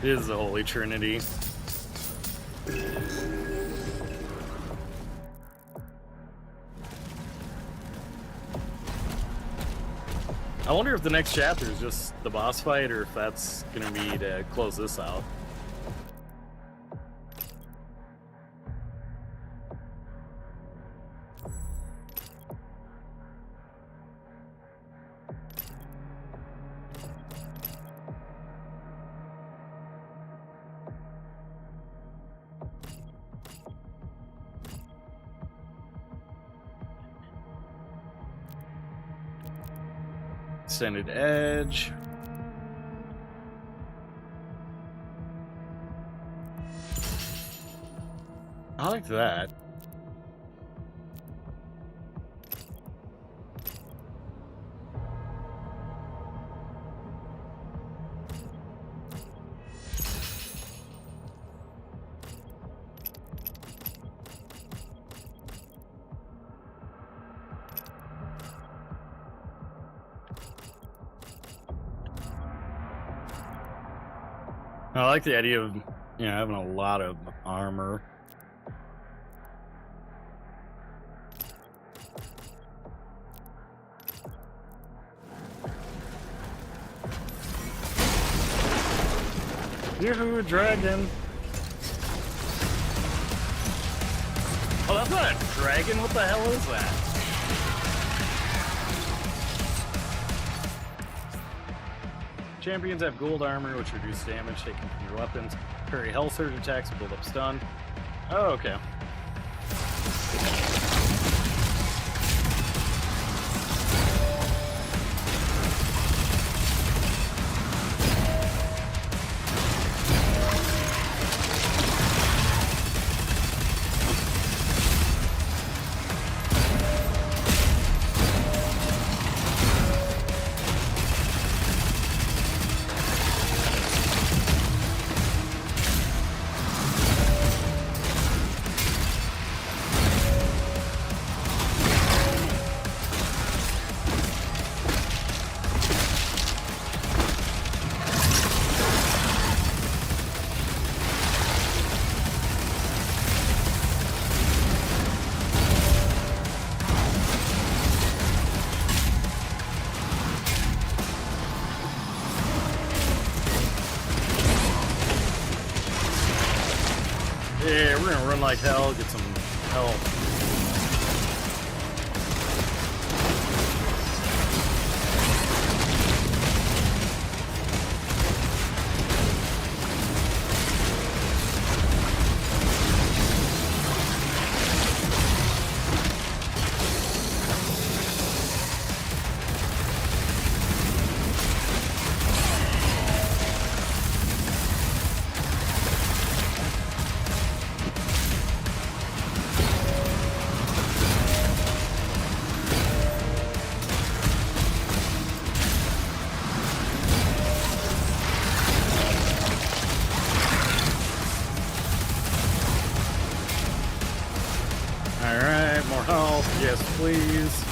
It is the Holy Trinity. I wonder if the next chapter is just the boss fight, or if that's gonna be to close this out. Extended edge. I like that. I like the idea of, you know, having a lot of armor. Yoo-hoo, dragon! Oh, that's not a dragon? What the hell is that? Champions have gold armor, which reduce damage taken from your weapons. Parry health surge attacks and build up stun. Oh, okay. run like hell, get some help. Alright, more health. Yes, please.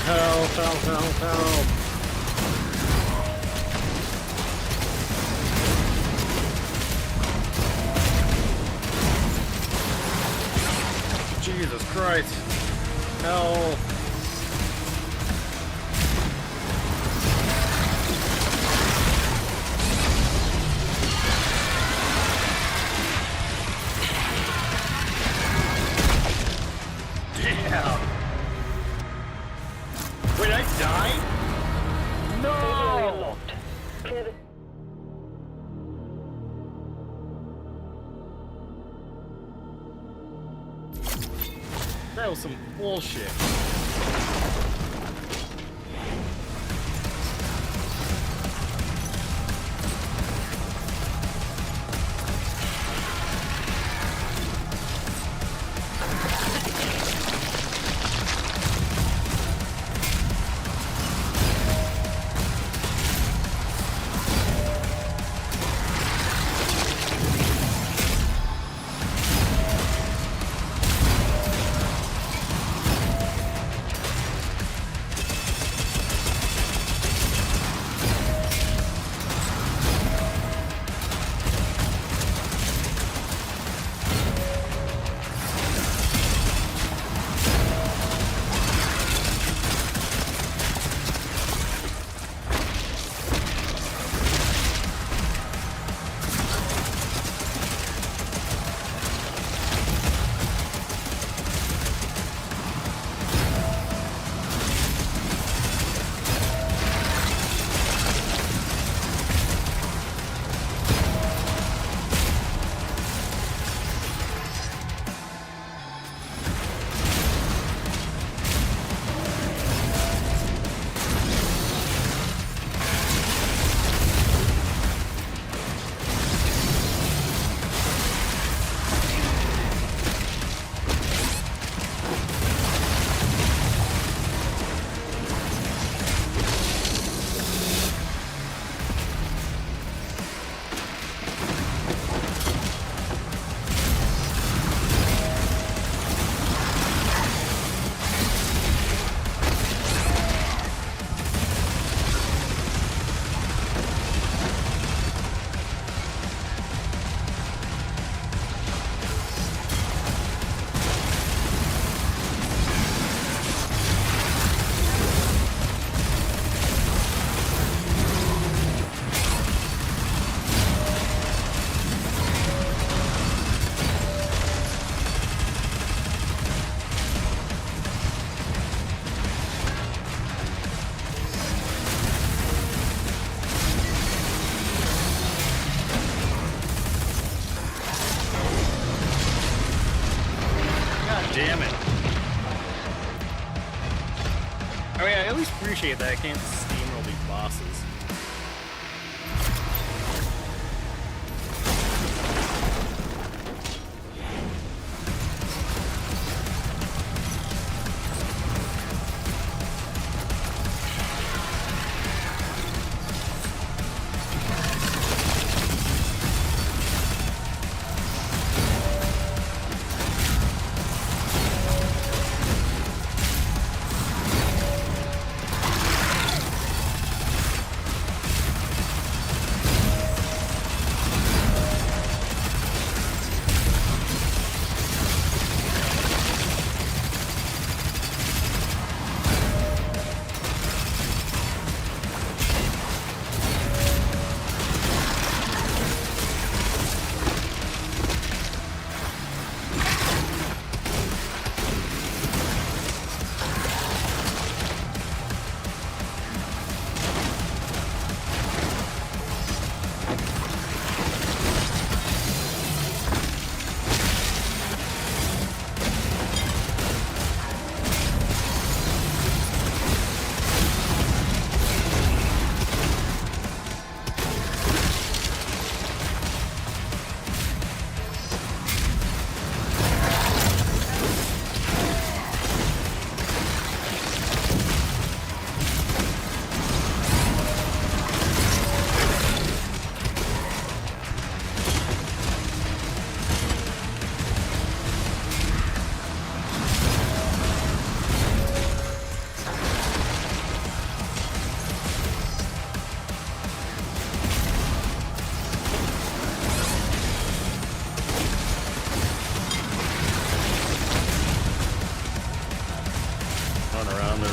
Help, help, help, help. Jesus Christ. Help. Damn. Wait, I died? No! That was some bullshit. damn it. I mean, I at least appreciate that I can't just steamroll these bosses.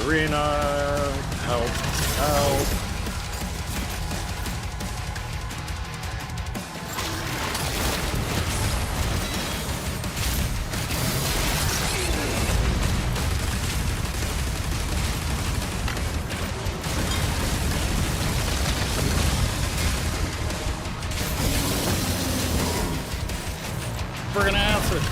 Arena, help, help. Friggin' acid.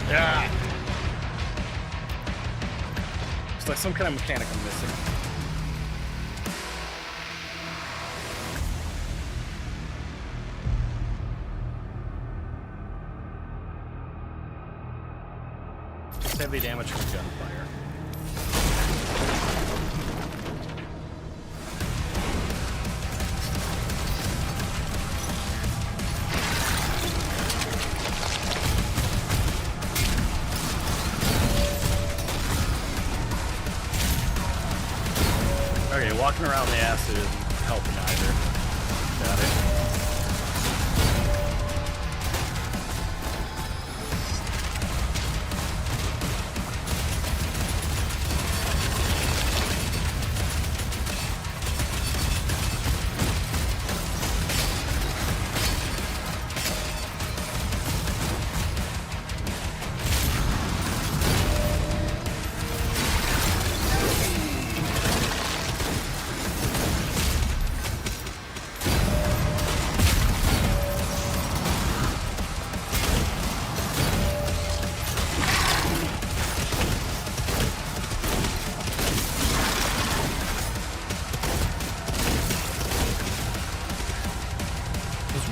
Yeah. It's like some kind of mechanic I'm missing. Heavy damage from gunfire. Okay, walking around the acid isn't helping either. Got it.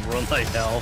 Run like hell.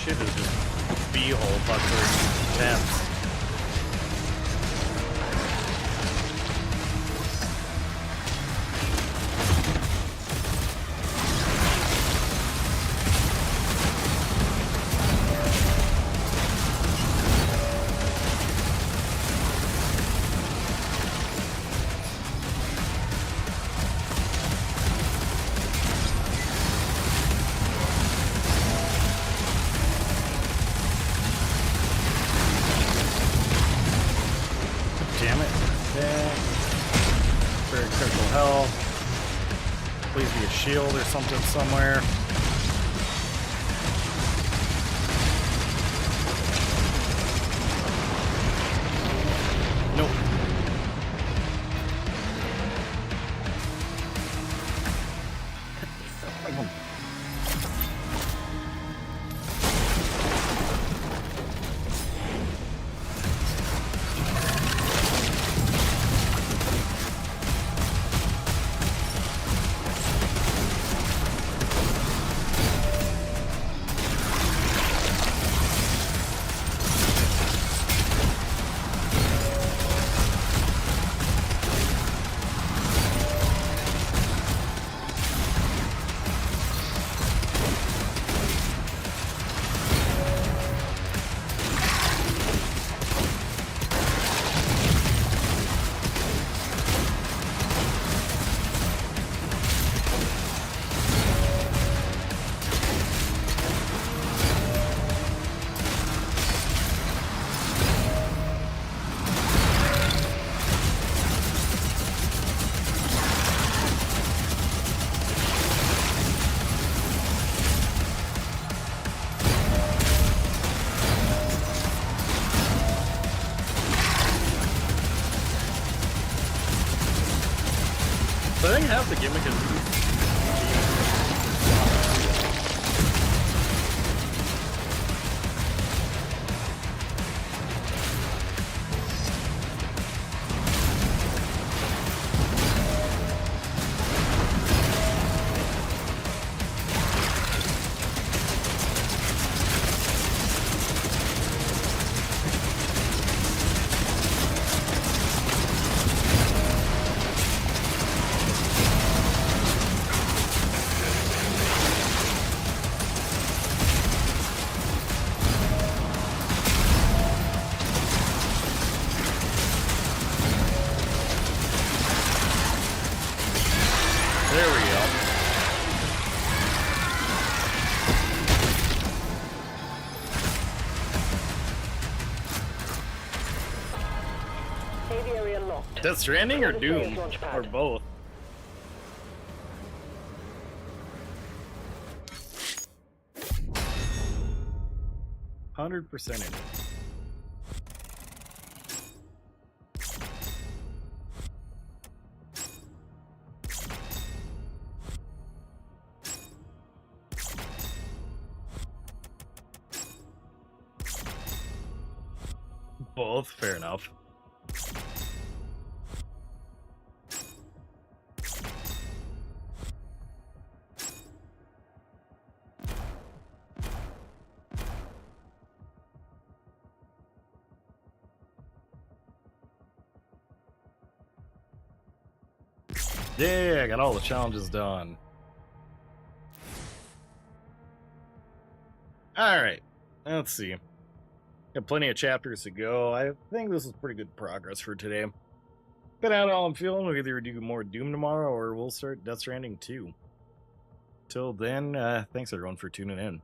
shit is just beehole fucking intense. Damn it. Yeah. Very critical health. Please be a shield or something somewhere. Nope. So I think half the gimmick is there we go. Aviary unlocked. Death Stranding or Doom? Or both? %. In it. Both, fair enough. Yeah, I got all the challenges done. Alright, let's see. Got plenty of chapters to go. I think this is pretty good progress for today. But I don't know how I'm feeling. We'll either do more Doom tomorrow or we'll start Death Stranding 2. Till then, thanks everyone for tuning in.